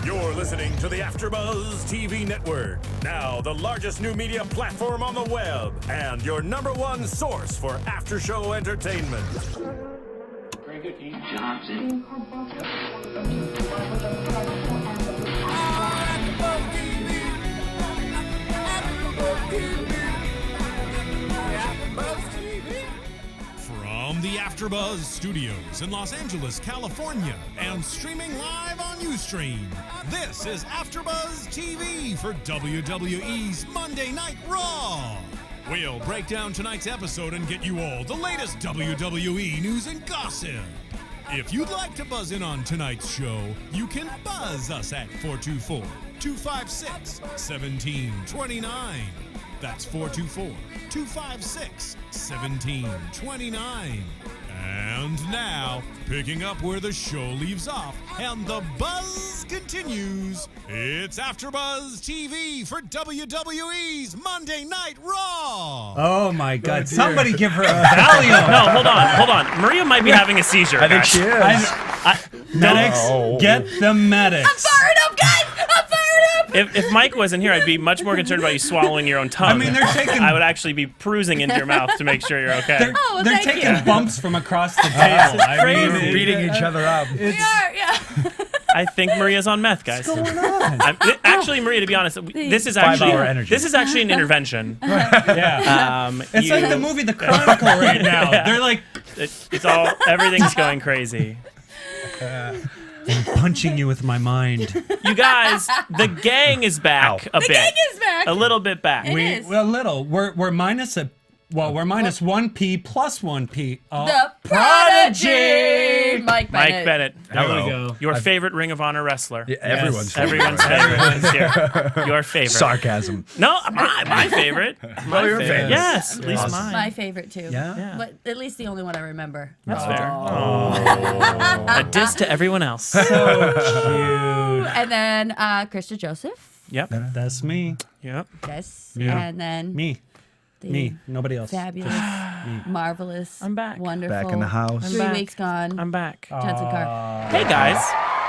You're listening to the AfterBuzz TV network, now the largest new media platform on the web, and your #1 source for after-show entertainment. Very good, Dean Johnson. From the AfterBuzz Studios in Los Angeles, California, and streaming live on Ustream, this is AfterBuzz TV for WWE's Monday Night RAW. We'll break down tonight's episode and get you all the latest WWE news and gossip. If you'd like to buzz in on tonight's show, you can buzz us at 424-256-1729. That's 424-256-1729. And now, picking up where the show leaves off and the buzz continues, it's AfterBuzz TV for WWE's Monday Night RAW. Oh my God! Somebody give her a Valium. No, hold on. Maria might be having a seizure. I think she is. Medics, get the medics. I'm fired up, guys! I'm fired up! If Mike wasn't here, I'd be much more concerned about you swallowing your own tongue. I mean, they're taking. I would actually be perusing into your mouth to make sure you're okay. They're taking bumps from across the table. Crazy. Beating each other up. We are, yeah. I think Maria's on meth, guys. What's going on? Actually, Maria, to be honest, this is 5 hour energy. This is actually an intervention. Yeah. It's like the movie The Chronicle right now. Yeah. They're like, Everything's going crazy. I'm punching you with my mind. You guys, the gang is back a bit. The gang is back. A little bit back. We're little. We're minus minus 1p plus 1p. The Prodigy! Mike Mike Bennett. There we go. Your favorite Ring of Honor wrestler. Yeah, everyone's Everyone's favorite is here. Your favorite. sarcasm. No, my favorite. My your favorite. favorite. Yes, at least Awesome. mine. My favorite, too. Yeah. But at least the only one I remember. That's fair. A diss to everyone else. So cute. And then Chris Jozeph. Yep. That's me. Yep. Yes. Yeah. And then Me. Nobody else. fabulous, marvelous, I'm back. wonderful. Back in the house. I'm 3 back. weeks gone. I'm back. Jensen Karp. Hey guys.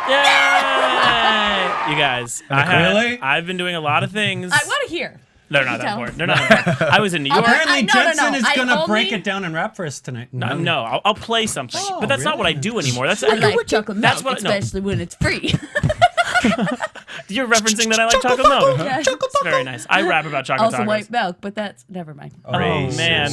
Yay! You guys. Really? I've been doing a lot of things. I want to hear. They're not that important. They're not important. I was in New York. Apparently, No. Jensen is I going to break only- it down and rap for us tonight. No, I'll play something. Oh, but that's not what I really? do anymore. That's I like chocolate that's milk, what no. especially when it's free. You're referencing that I like chocolate milk. Yes. It's very nice. I rap about chocolate Also tacos. white milk, but that's never mind. Oh man,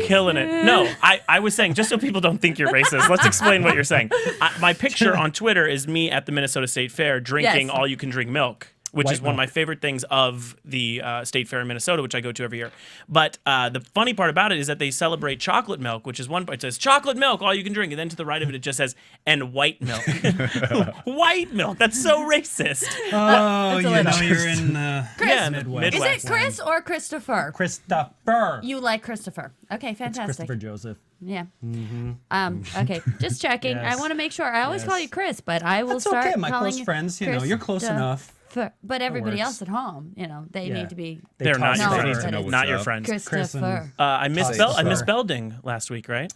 killing it. No, I was saying, just so people don't think you're racist, let's explain what you're saying. My picture on Twitter is me at the Minnesota State Fair drinking Yes. all you can drink milk, which White is one of milk. my favorite things of the State Fair in Minnesota, which I go to every year. But the funny part about it is that they celebrate chocolate milk, which is one part. It says chocolate milk, all you can drink, and then to the right of it, it just says and white milk. White milk. That's so racist. Oh, That's a little- you're in Chris, Yeah, Midwest. is it Chris or Christopher? Christopher. You like Christopher. Okay, fantastic. Christopher Joseph. Yeah. Okay, just checking. Yes. I want to make sure. I always call you Chris, but I will That's start okay. My calling close you friends, you know, you're close enough. But everybody works. else at home, they Yeah. need to be They're not toss your No, it friends. they need to know Not your friends. Christopher. I missed Belding last week, right?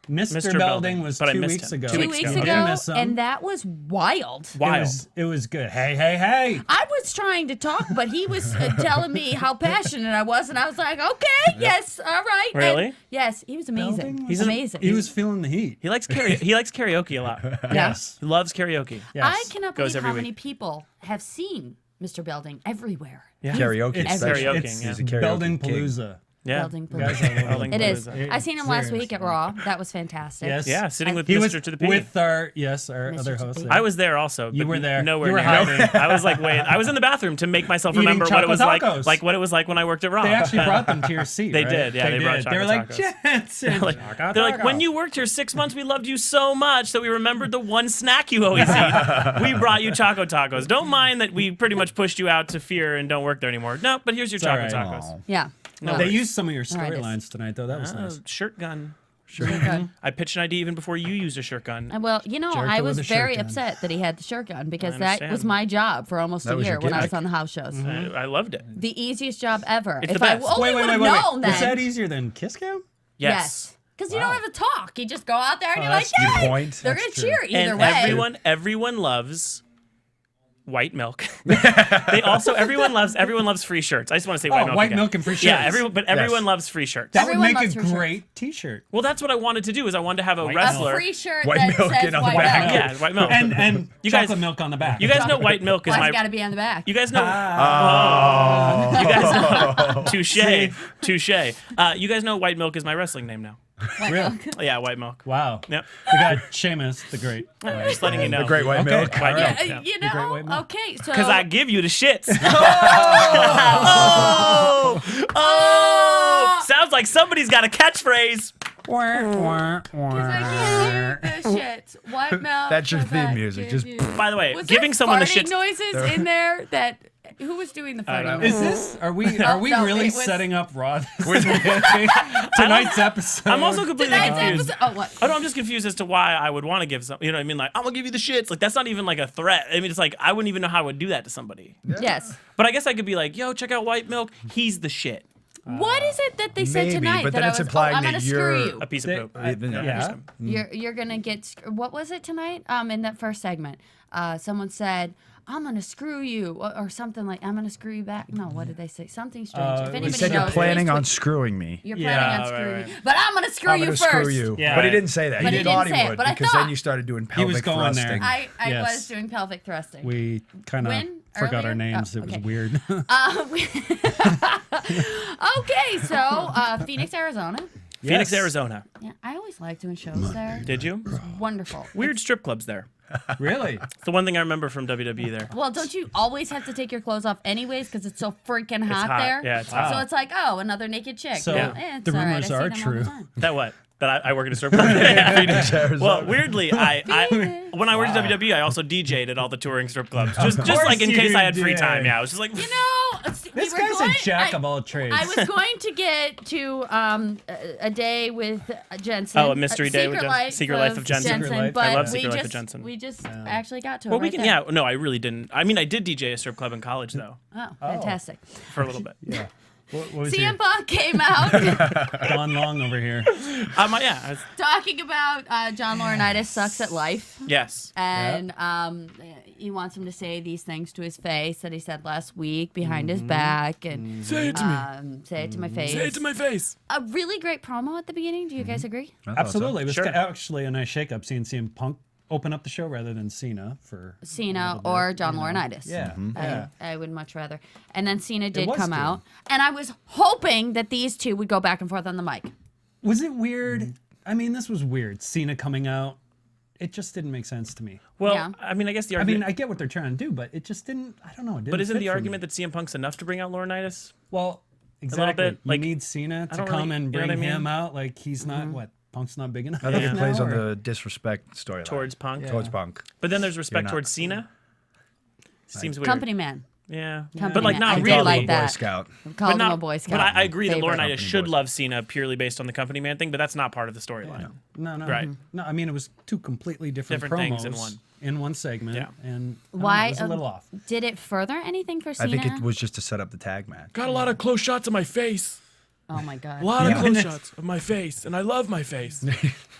Mr. Belding was but I 2 missed weeks him. ago. 2 2 weeks weeks ago. ago, Miss him. and that was wild. Wild. It was good. Hey. I was trying to talk, but he was telling me how passionate I was, and I was like, okay, yes, all right. Really? And yes, he was amazing. Belding He's was- amazing. He was feeling the heat. He likes karaoke a lot. Yes. He loves karaoke. Yes. I cannot Goes believe how every many week. people have seen Mr. Belding everywhere. Yeah. Karaoke. It's especially. karaoke, It's yeah. He's a karaoke Belding king. Palooza. Yeah. Belding Guys Palooza. all over Belding the It is. Palooza. I seen him last week at Raw. That was fantastic. Yes. Yeah, sitting with He was Mr. to the P. with our other Mr. host. to the P. I was there also. You but were there. Nowhere You were near. hiding. I was like, wait. I was in the bathroom to make myself Eating remember what it was chocolate like tacos. what it was like when I worked at Raw. They actually brought them to your seat. They right? did, yeah, they brought They were chocolate like, tacos. Jensen. They're like, when you worked here 6 months, we loved you so much that we remembered the one snack you always eat. We brought you Choco Tacos. Don't mind that we pretty much pushed you out to fear and don't work there anymore. No, but here's your Choco all right. Tacos. Yeah. No They worries. used some of your right, storylines tonight, though. That was Oh, nice. shirt gun. Okay. I pitched an idea even before you used a shirt gun. Well, Jericho I was with a shirt very gun. upset that he had the shirt gun because I that understand. was my job for almost That a was year your when I was gimmick. on the house shows. I loved it. The easiest job ever. It's if the I best. only would have known Is that then. easier than Kiss Cam? Yes. Because you don't have to talk. You just go out there and you're like, that's true. yay! Point. They're That's going to true. cheer either And way. everyone loves White milk. They also everyone loves free shirts. I just want to say white milk. White again. milk and free shirts. Yeah, everyone loves free shirts. That would Everyone make loves a free great T-shirt. Well, that's what I wanted to do. Is I wanted to have a A wrestler. free shirt White that milk says and on the white back. milk. Yeah, white milk. And You guys- chocolate milk on the back. You guys know white milk is Why's my. it got to be on the back? You guys know. You guys. Touche. You guys know white milk is my wrestling name now. White Real? milk. Yeah, white milk. Wow. Yep. We got Sheamus, the great. Just letting you know. The great white Okay. milk. White milk. Yeah, you great know, white milk. okay, so Because I give you the shits. Sounds like somebody's got a catchphrase. I give you the shit. White milk. That's your 'cause theme I music. give Just- you- By the way, Was giving there someone the farting shits. noises in there that who was doing the farting know. noises? Is this? Are we no, really it was- setting up Raw? Tonight's episode. I'm also completely Tonight's confused. episode. Oh, what? Oh no, I'm just confused as to why I would want to give some. You know what I mean? Like, I'm gonna give you the shits. Like, that's not even like a threat. I mean, it's like I wouldn't even know how I would do that to somebody. Yes. But I guess I could be like, yo, check out white milk. He's the shit. What is it that they said maybe, tonight but that then I it's was? implying I'm that gonna screw you're- you. A piece They- of poop. Yeah. You're gonna get. What was it tonight? In that first segment, someone said, "I'm gonna screw you," or something like, "I'm gonna screw you back." No, what did they say? Something strange. If we anybody He said knows, you're planning please on tweet. screwing me. You're Yeah, planning on screwing right. me, but I'm gonna screw I'm you gonna first. screw you. Yeah. But he didn't say that. But he he thought didn't he say it, would but I because thought- then you started doing He was pelvic going there. thrusting. I Yes. was doing pelvic thrusting. We kind of When? forgot our Earlier? names. Oh, It was okay. weird. Okay, so Phoenix, Arizona. Phoenix, Yes. Arizona. Yeah, I always like doing shows there. Did you? Wonderful. Weird strip clubs there. Really? It's the one thing I remember from WWE there. Well, don't you always have to take your clothes off anyways because it's so freaking hot, hot. there? Yeah, it's hot. So it's like, oh, another naked chick. So Yeah, it's the all right. rumors I see are them all the true. time. That what? That I work in a strip club. Yeah. Phoenix, Arizona. Well, weirdly, I when I worked at WWE, I also DJ'd at all the touring strip clubs, just like in you case I had free did. time. Yeah, I was just like, You know, This guy's a jack of all trades. I was going to get to a day with Jensen. Oh, a mystery day with Secret Jensen. Life Secret Life of Jensen. Secret Life. But I love we Secret Life of just, Jensen. We just actually got to it. well, we right can. there. Yeah, no, I really didn't. I mean, I did DJ a strip club in college though, Oh, fantastic. for a little bit. Yeah. What was CM your Punk came out Don Long over here? Yeah, I was, talking about John Laurinaitis sucks at life. yes. And he wants him to say these things to his face that he said last week behind his back. And Say it to me. say it to my face. Say it to my face. A really great promo at the beginning. Do you guys agree? Absolutely. It was Sure. actually a nice shakeup seeing CM Punk open up the show rather than Cena for a Cena little bit, or John you know. Laurinaitis. Yeah. I would much rather. And then Cena did was come good. out. And I was hoping that these two would go back and forth on the mic. Was it weird? I mean, this was weird. Cena coming out. It just didn't make sense to me. Well, Yeah. I mean, I guess the I argument. mean, I get what they're trying to do, but it just didn't. I don't know. It didn't but isn't fit the for argument me. that CM Punk's enough to bring out Laurinaitis? Well, exactly. bit, like, you need Cena to don't come really- and you know bring what I mean? him out. Like he's not what Punk's not big enough. I think Yeah. it plays now, on or- the disrespect storyline. Towards Punk. Towards Punk. But then there's respect not. towards Cena. Seems weird. Company man. Yeah. Company But like man. not I He did called really. him like a Boy that. Scout. Called him not, a Boy Scout. But I agree that Favorite. Laurinaitis should boys. love Cena purely based on the company man thing, but that's not part of the storyline. No, Right. No, I mean it was two completely different Different things in promos one. in one segment, Yeah. and I don't know, Why? it was a little off. Did it further anything for I Cena? think it was just to set up the tag match. Got a lot of close shots of my face. Oh my God. A lot Yeah. of close shots of my face, and I love my face.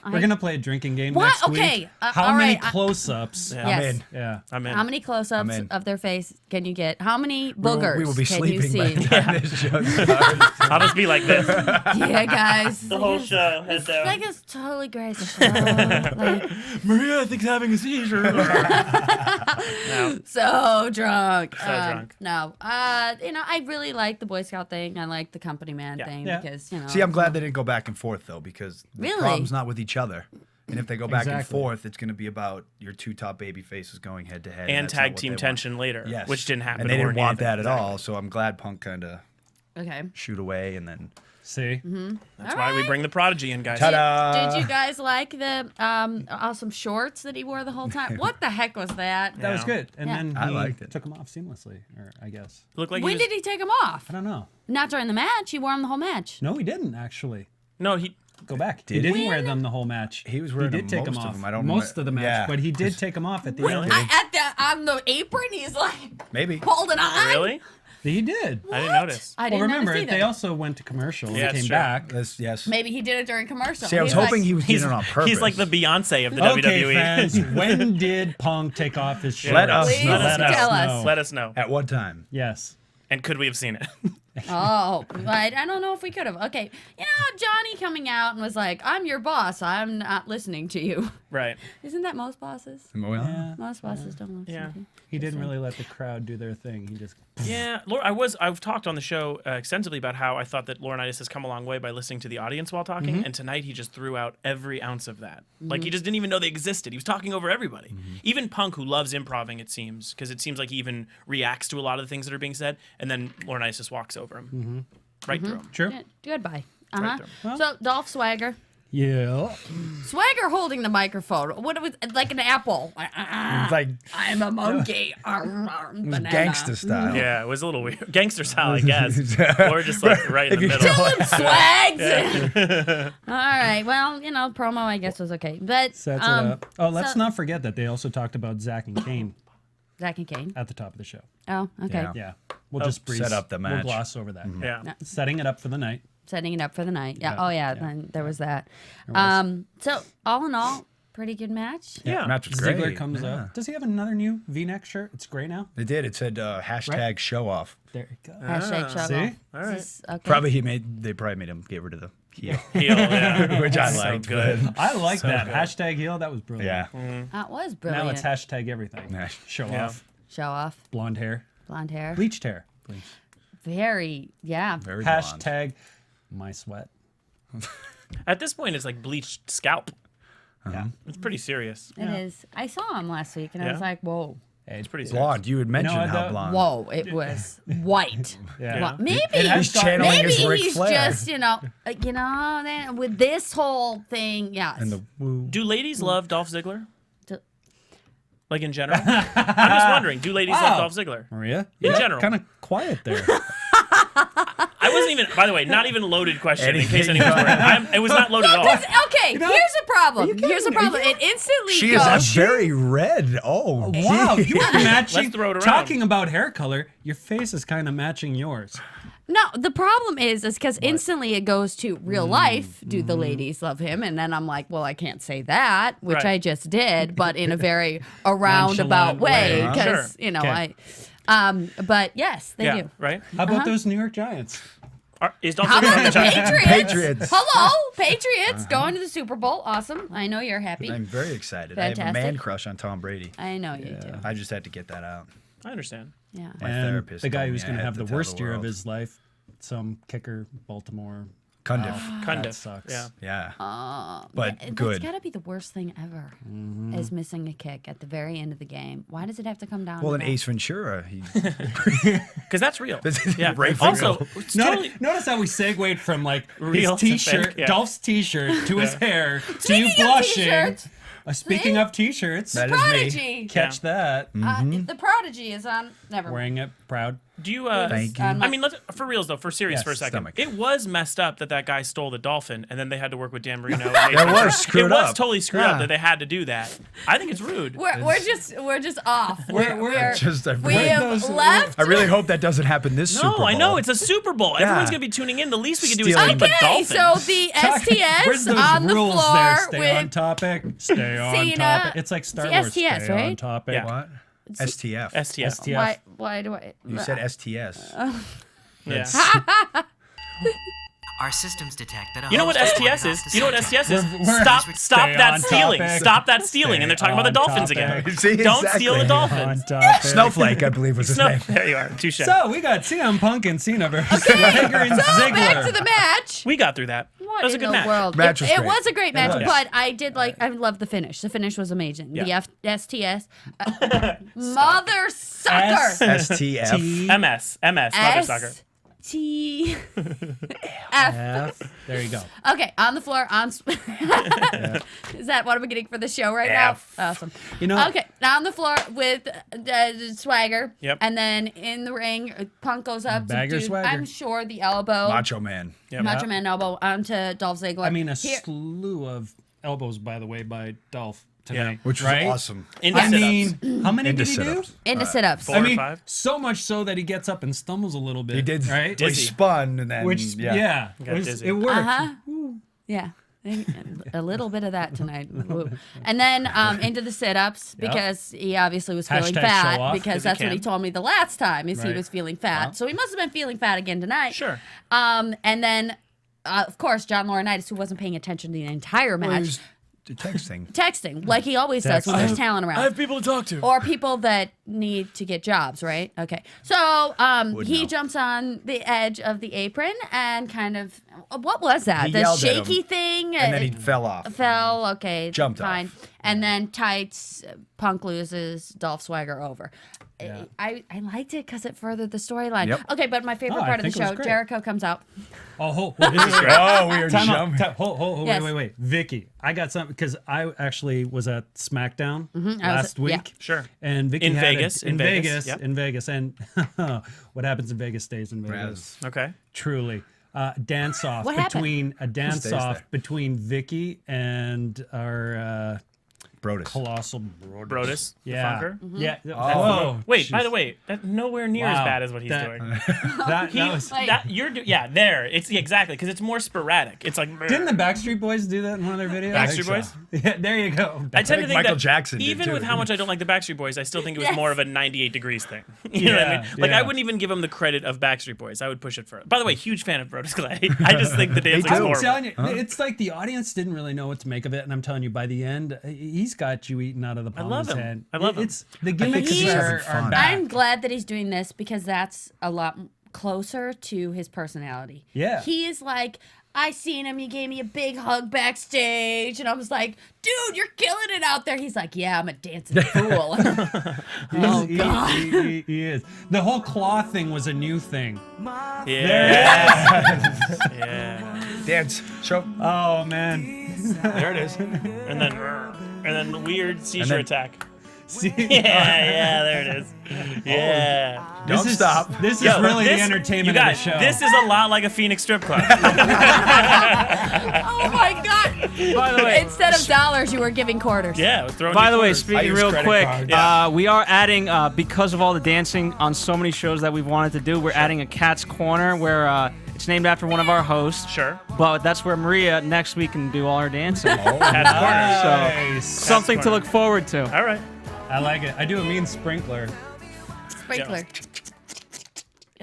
We're gonna play a drinking game What? next Okay, week. all How many right, close-ups? Yeah. Yes. I'm in. Yeah. I'm in. How many close-ups I'm in. of their face can you get? How many boogers We will be can you sleeping by see? the time this show starts. I'll just be like this. Yeah, guys. The whole show, head down. Like it's totally great. Like, Maria, I think having a seizure. so drunk. drunk. No. I really like the Boy Scout thing. I like the company man Yeah. thing Yeah. because, See, I'm glad they didn't go back and forth though, because the Really? problem's not with each other. And if they go back and Exactly. forth, it's going to be about your two top baby faces going head to head. And that's not tag what team they want. tension later, Yes. which didn't happen. And they or didn't want anything. that at all. So I'm glad Punk kind of Okay. shoot away and then See, That's why we bring the prodigy in, guys. ta-da! Did you guys like the awesome shorts that he wore the whole time? What the heck was that? that was Yeah. good. And Yeah. then I he liked it. took him off seamlessly, or I guess. Looked like When he was, did he take them off? I don't know. Not during the match. He wore them the whole match. No, he didn't actually. No, he. Go back. Did he didn't he? wear them the whole match. He was wearing He did them take them most of off them. I don't most know. of the match, Yeah. but he did take them off at the Really? end. On the apron, he's like Maybe. holding on. Really? He did. I didn't notice. I Well, didn't remember, notice either. they also went to commercial and Yeah, it's came true. back. Yes. Maybe he did it during commercial. See, I was He's hoping like, he was doing it on purpose. He's like the Beyonce of the Okay, WWE. fans, when did Punk take off his shirt? Let us Please know. tell us. Let us know. At what time? Yes. And could we have seen it? Oh, I don't know if we could have. Okay, Johnny coming out and was like, "I'm your boss. I'm not listening to you." Right. Isn't that most bosses? Well, Yeah. Most bosses don't listen Yeah. to you. He didn't really let the crowd do their thing. He just. Yeah, I've talked on the show extensively about how I thought that Laurinaitis has come a long way by listening to the audience while talking, and tonight he just threw out every ounce of that. Like he just didn't even know they existed. He was talking over everybody. Even Punk, who loves improving, it seems, because it seems like he even reacts to a lot of the things that are being said, and then Laurinaitis just walks over him, right through him. Sure. Yeah, goodbye. Right So Dolph Swagger. Yeah. Swagger holding the microphone. What it was like an apple. like I'm a monkey. Banana. gangster style. Yeah, it was a little weird. Gangster style, I guess. Or just like right in the middle. Swags. All right. Well, promo I guess was okay, but Sets it up. Oh, let's so- not forget that they also talked about Zach and Kane Zach and Kane. at the top of the show. Oh, okay. Yeah. Yeah. We'll just breeze. Set up the match. We'll gloss over that. Yeah. Setting it up for the night. Setting it up for the night. Yeah. Yeah, Oh yeah. yeah. Then there was that. was. So all in all, pretty good match. Yeah. Match was great. Ziggler comes Yeah. up. Does he have another new V-neck shirt? It's gray now. They did. It said hashtag show off. There you go. Hashtag show See? off. All right. Okay. They probably made him get rid of the heel. Heel, yeah. Which I So liked. good. I like that. good. Hashtag heel. That was brilliant. Yeah. That was brilliant. Now it's hashtag everything. Yeah. Show Yeah. off. show off. Blonde hair. Blonde hair. Bleached hair. Please. Very. Yeah. Very blonde. Hashtag my sweat. At this point, it's like bleached scalp. Yeah. It's pretty serious. It is. I saw him last week and I Yeah? was like, whoa. It's pretty serious. Blonde. You had mentioned No, how the- blonde. Whoa, it was white. Yeah. Well, maybe He's channeling maybe his Ric he's Flair. just then with this whole thing, yes. And the woo. Do ladies love Dolph Ziggler? Do- Like in general? I'm just wondering, do ladies love Wow. Dolph Ziggler? Maria? In general. Kind of quiet there. I wasn't even, by the way, not even loaded question in case Anything. anyone's worried. It was not loaded at all. Okay, here's a problem. Here's a problem. It instantly She is goes. very red. Oh, Wow, you are matching. Let's throw it around. Talking about hair color, your face is kind of matching yours. No, the problem is because instantly it goes to real life. Do the ladies love him? And then I'm like, well, I can't say that, which Right. I just did, but in a very roundabout Nonchalant way, way. because Sure. Okay. But yes, they Yeah, do. right? How about those New York Giants? Is Dolph How Ziggler on about the the Giants? Patriots? Patriots. Hello, Patriots going to the Super Bowl. Awesome. I know you're happy. I'm very excited. I have a Fantastic. man crush on Tom Brady. I know you do. I just had to get that out. I understand. Yeah. My And therapist the guy told who's me I going to had have to the tell worst the year of world. his life, some kicker, Baltimore. Cundiff. Kind That of. sucks. Yeah. Yeah. But That's good. got to be the worst thing ever, is missing a kick at the very end of the game. Why does it have to come down Well, to in that? Ace Ventura, he Because that's real. Yeah. Right for Also, real. it's No- totally. Notice how we segued from like Real his to T-shirt, fake, yeah. Dolph's T-shirt, to his hair, to Speaking you of blushing. t-shirts, Speaking of T-shirts, that is me. Prodigy. catch that. The Prodigy is on. Never mind. Wearing it proud. Do you? Thank you. I mean, let's, for reals though, for serious Yes, for a second, stomach. it was messed up that guy stole the dolphin, and then they had to work with Dan Marino. And That Nathan was It screwed was up. totally screwed Yeah. up that they had to do that. I think it's rude. We're just off. We're Just a we break. have left. I really hope that doesn't happen this Super No, Bowl. I know it's a Super Bowl. Yeah. Everyone's gonna be tuning in. The least we can do is Stealing- keep a Okay, dolphin. so the Where's STS those on the rules floor there? Stay on with topic. Stay on Cena. topic. It's like Star It's Wars. STS, Stay on right? topic. Yeah. What? STF. STS. STF. why do I? You said STS. Yeah. Our systems detect that a You know what host STS wandered is? off the You know what subject. STS is? We're- Stop Stay that on stealing. topic. Stop that stealing. And they're talking about the on dolphins topic. again. See, Don't exactly. steal the On dolphins. topic. Snowflake, I believe was his No, name. there you are. Touche. So we got CM Punk and Cena versus Swagger and Ziggler. Back to the match. We got through that. What That was a in good the match. world? Match was It great. was a great match, was. but I did I loved the finish. The finish was amazing. Yeah. The STS. Mother sucker. STF. MS. Mother sucker. T. F. F. There you go. Okay, on the floor. Is that what I'm getting for the show right F. now? Awesome. You know- Okay, on the floor with Swagger. Yep. And then in the ring, Punk goes up. Bagger to do, Swagger. I'm sure the elbow. Macho Man. Yep. Macho Man elbow onto Dolph Ziggler. I mean, a Here- slew of elbows, by the way, by Dolph. tonight, Which was right? awesome. Into I sit-ups. mean, how many Into did he do? sit-ups. Into sit-ups. Four I or mean, five. so much so that he gets up and stumbles a little bit. He did. right? Well, he Dizzy. spun and then Which, yeah, Got dizzy. it worked. Yeah. A little bit of that tonight. Woo. And then into the sit-ups because he obviously was feeling Hashtag show fat off, because 'cause he that's what he can. told me the last time is he Right. was feeling fat. So he must have been feeling fat again tonight. Sure. And then, of course, John Laurinaitis, who wasn't paying attention to the entire Well, match, he was texting. texting like he always does when there's talent around. people to talk to. Or people that need to get jobs, right? Okay. So he know. jumps on the edge of the apron and kind of, what was that? He The yelled at shaky him, thing? And then he fell off. Fell, okay. Jumped fine. off. And then tights, Punk loses, Dolph Swagger over. I liked it because it furthered the storyline. Yep. Okay, but my favorite Oh, I part of the think it was show, great. Jericho comes out. Oh, This is great. Oh, we are Time out. jumping. Hold, Yes. wait. Vicky, I got something because I actually was at SmackDown last yeah. week. Sure. And Vicky In had Vegas, in in Vegas, Vegas, yep. in Vegas, and what happens in Vegas stays in Vegas. Okay. Truly, dance off What happened? between a dance Stays off there. between Vicky and our Brodus. colossal Brodus. Yeah, The funker. yeah. Oh. Wait, by the way, that's nowhere near as Wow. bad as what he's That- doing. that was. Like- Yeah, there. It's exactly because it's more sporadic. It's like Didn't the Backstreet Boys do that in one of their videos? Backstreet Boys? Yeah, there you go. I tend to think think Michael that Jackson did, even too. with how much I don't like the Backstreet Boys, I still think it was Yes. more of a 98 degrees thing. You know what I mean? Yeah, Like I yeah. wouldn't even give them the credit of Backstreet Boys. I would push it further. By the way, huge fan of Brodus Clay. I just think the dancing's I'm horrible. telling you, it's like the audience didn't really know what to make of it, and I'm telling you, by the end, he's got you eating out of the palm love of his him. hand. I love him. It's the gimmicks he's are, having are fun. back. I'm glad that he's doing this because that's a lot closer to his personality. Yeah. He is like, I seen him, he gave me a big hug backstage, and I was like, dude, you're killing it out there. He's like, yeah, I'm a dancing fool. Oh, God. He is. The whole claw thing was a new thing. Yeah. Yeah. Dance. Show. Oh man. There it is. And then the weird seizure then- attack. See, Yeah, there it is. Yeah. Don't stop. This is Yo, really the this- entertainment you guys, of the show. this is a lot like a Phoenix strip club. Oh, my God. By the way, Instead of dollars, you were giving quarters. Yeah, throwing by you the way, quarters. I speaking use real credit quick, cards. we are adding because of all the dancing on so many shows that we've wanted to do. We're adding a Cat's Corner where it's named after one of our hosts. Sure. But that's where Maria next week can do all her dancing. Cat's corner. Nice. Something to Corner. look forward to. All right. I like it. I do a mean sprinkler. Sprinkler.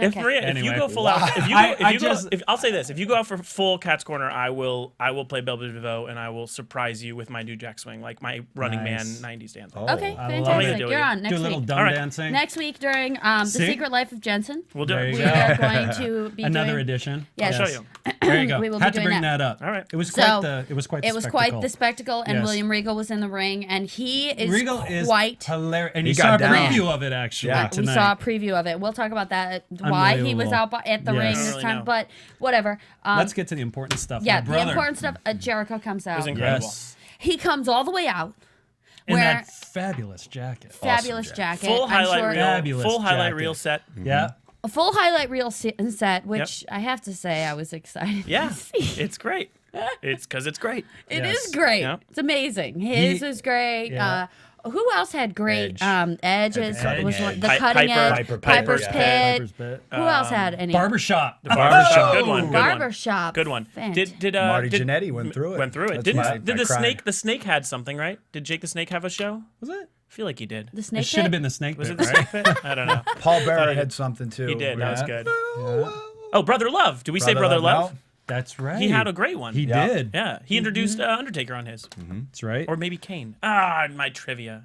If Okay. Maria, if you Anyway. go full out, if you, I- if I you go, just- if, I'll say this: if you go out for full Cat's Corner, I will play Belle Biv DeVoe and I will surprise you with my new jack swing, like my Running Nice. Man '90s dance. Okay, I love fantastic. it. You're on Do next a little week. dumb All right. dancing. Next week during The See? Secret Life of Jensen, We'll do There it. you we go. are going to be Another doing. edition. Yes. I'll show you. There you go. We will be Had to doing bring that. that up. All right. It was So, quite the. It was quite. The It was spectacle. quite the spectacle, and Yes. William Regal was in the ring, and he is Regal is quite. hilarious, and He you saw a got down. preview of it actually Yeah. We tonight. saw a preview of it. We'll talk about that. Why he was Unbelievable. out at the Yes. ring I don't this really time, know. but whatever. Let's get to the important stuff. Yeah, My brother. the important stuff. Jericho comes out. was incredible. Yes. He comes all the way out. In Where that fabulous jacket. fabulous jacket. Full I'm highlight sure- reel. Fabulous Full highlight jacket. reel set. Yeah. A full highlight reel set, which I have to say I was excited. Yeah, to see. it's great. It's because it's great. It Yes. is great. Yeah. It's amazing. His is great. Yeah. Who else had great? Edge. Edge was Cutting one. Edge. The Pi- cutting Piper- edge. Piper's Piper's Pit. Pit. Piper's Pit. Who else had any? Barbershop. The barbershop. Good Oh. one. Good Barbershop. one. Good one. Fantastic. Did Marty did, Jannetty went through it. Went through it. That's why Did I the cried. snake? The snake had something, right? Did Jake the Snake have a show? Was it? I feel like he did. The snake It should have pit? been the snake Was pit, it the right? snake pit? I don't know. Paul Bearer had something too. He did. That was Yeah. good. Oh, Brother Love. Did we say Brother Love? That's right. He had a great one. He Yeah. did. Yeah, he introduced Undertaker on his, That's right. or maybe Kane. My trivia.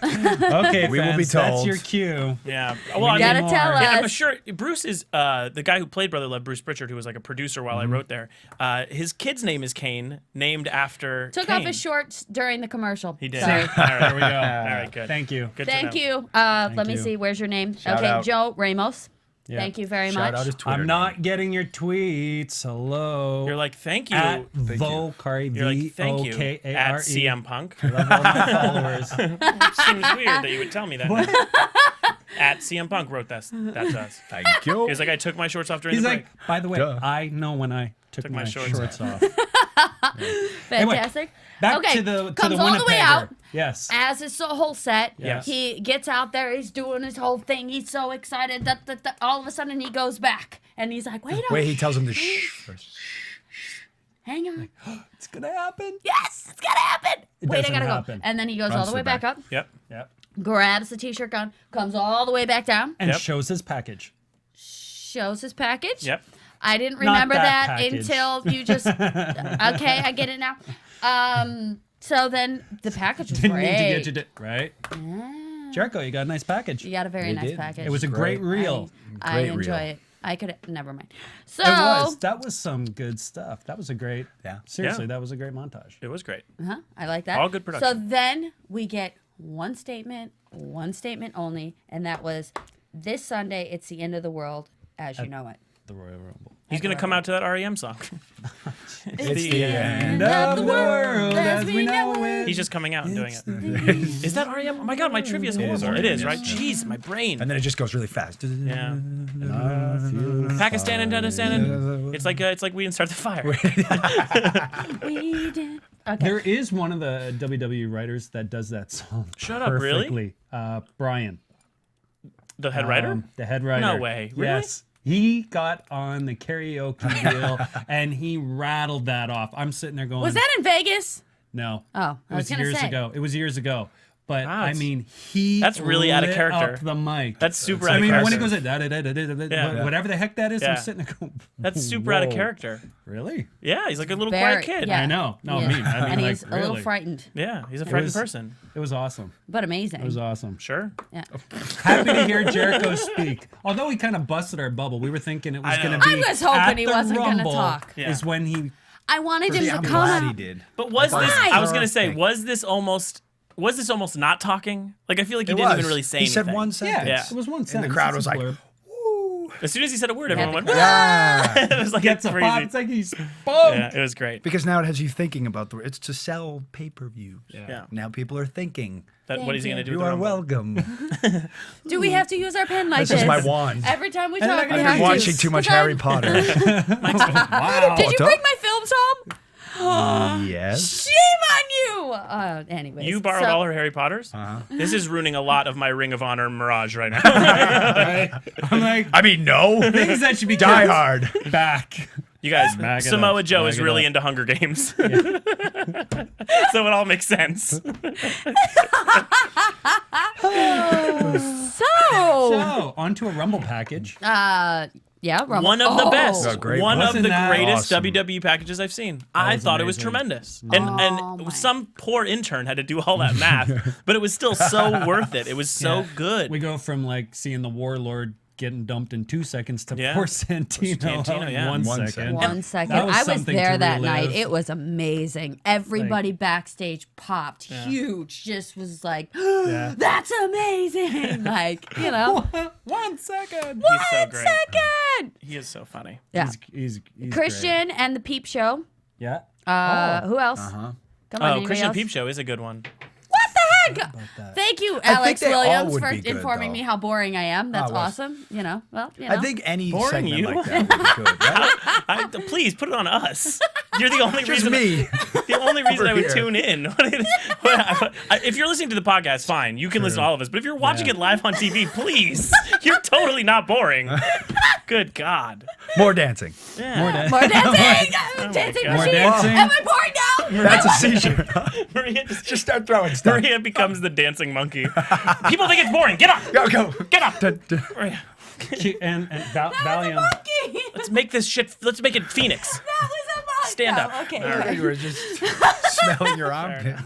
Okay, We will fans, be that's told. your cue. Yeah. Well, I You gotta mean, tell us. yeah, I'm sure Bruce is the guy who played Brother Love, Bruce Pritchard, who was like a producer while I wrote there. His kid's name is Kane, named after Took Kane. off his shorts during the commercial. He did. Sorry. All right, There we go. All right, good. Thank you. Good to Thank know. you. Let me you. see. Where's your name? Shout okay, out. Joe Ramos. Yeah. Thank you very Shout much. out his Twitter. I'm not getting your tweets. Hello. You're like, thank you. at Vokari. You're like, thank you. At V-O-K-A-R-E. CM Punk. Love all my followers. Seems weird that you would tell me that. At CM Punk wrote that to us. Thank you. He was like, I took my shorts off during He's the like, break. by the way, Duh. I know when I took my shorts shorts off. Fantastic. Back okay, to the comes all the way Winnipegger. out. Yes. As his whole set, Yes. he gets out there. He's doing his whole thing. He's so excited. All of a sudden, he goes back, and he's like, "Wait, he tells him to shh first. hang on. It's gonna happen. Yes, it's gonna happen. Wait, I doesn't gotta happen. go." And then he goes Runs all to the way the back back. up, Yep. Yep. grabs the t-shirt gun, comes all the way back down, And Yep. shows his package. shows his package. Yep. I didn't Not remember that that package. until you just. Okay, I get it now. So then the package was Didn't great. need to get you to, right? Jericho, you got a nice package. You got a very You nice did. package. It was a great reel. I Great enjoy reel. it. I could never mind. So It was. That was some good stuff. That was a great. Yeah. Seriously, Yeah. that was a great montage. It was great. I like that. All good So production. then we get one statement only, and that was this Sunday. It's the end of the world as you know it. The Royal Rumble. He's gonna come out to that REM song. It's the end. End of the world as we know it. He's just coming out and doing it. Is that REM? Oh my god, my trivia is horrible. It is, right? Jeez, my brain. And then it just goes really fast. Yeah. Pakistan and Afghanistan. It's like we didn't start the fire. We did. Okay. There is one of the WWE writers that does that song. Shut up, really? perfectly. Brian. The head writer? The head writer. No way. Really? Yes. He got on the karaoke deal and he rattled that off. I'm sitting there going, Was that in Vegas? No. Oh, It I was gonna years say. ago. It was years ago. But Wow, I mean, he that's really out of lit character. up the mic. That's super out I of mean, when he character. goes at Yeah. whatever the heck that is, Yeah. I'm sitting there going, That's super out of whoa. character. Really? Yeah, he's like a little Very- quiet kid. yeah. I know. No, Yeah. I mean, and like, he's a little really. frightened, Yeah, he's a frightened was- person. It was awesome. but amazing. It was awesome. Sure. Yeah. Happy to hear Jericho speak. Although he kind of busted our bubble, we were thinking it was I going know. to be. I was hoping at he the wasn't gonna Rumble talk. Yeah. Is when he. I wanted him I'm to glad come he out. did. But was this? Why? I was gonna say, Perfect. was this almost not talking? Like I feel like he It didn't was. even really say He anything. said one Yeah, sentence. Yeah. it was one And sentence. the crowd It's was a like, blurb. As soon as he said a word, everyone went. yeah. It was like Gets it's a crazy. pop. It's like he's boom. Yeah, it was great. Because now it has you thinking about it's to sell pay-per-views. Yeah. Now people are thinking, What is he gonna do? you with the are Rumble? welcome. Do we have to use our pen like This this? is my wand. Every time we And talk, like we I've have I've been to. been watching too much Because Harry I'm- Potter. Wow. Did you bring my films home? Yes. Shame on you. Anyways, You borrowed all her Harry Potters? This is ruining a lot of my Ring of Honor Mirage right now. Right? I'm like, I mean, no. things that should be Die kept Hard. back. You guys, Back it Samoa up, Joe back is it really up. into Hunger Games. So it all makes sense. So, onto a Rumble package. yeah, Rumble. One of the best. Oh, great. One of Wasn't the that greatest awesome? WWE packages I've seen. I was thought it was amazing. tremendous. Oh And my. some poor intern had to do all that math, but it was still so worth it. It was so Yeah. good. We go from like seeing the Warlord getting dumped in 2 seconds to Yeah. poor Santino, Santino, in yeah. 1 1 second. second. One second. that was I was something there to that night. relive. It was amazing. Everybody backstage popped huge. Just was like, Yeah. that's amazing. Like, you know, 1 second. He's so 1 great. second. He is so funny. Yeah. He's Christian and the Peep Show. Great. Yeah. Who else? Uh-huh. Come on, Oh, anybody Christian else? Peep Show is a good one. What the heck? Thank you, Alex they all Williams, would for be good, informing though. me how boring I am. That's Oh, well. awesome. You know, well, you know. I think any Boring segment you? like that would be good, right? Please put it on us. You're the only Just reason. me. The only reason I would here. tune in. If you're listening to the podcast, fine. You can listen to all of us. But if you're watching Yeah. it live on TV, please. You're totally not boring. Good God. More dancing. Yeah. More dancing! Dancing God. More machine! dancing. Am I boring now? That's a seizure. Maria Just start throwing stuff. Maria becomes the dancing monkey. People think it's boring. Get up. Go, go. Get up. Maria. And Valium. Monkey! Let's make this shit. Let's make it Phoenix. That was a monkey! Stand No, up. Okay. All right. You were just smelling your armpit.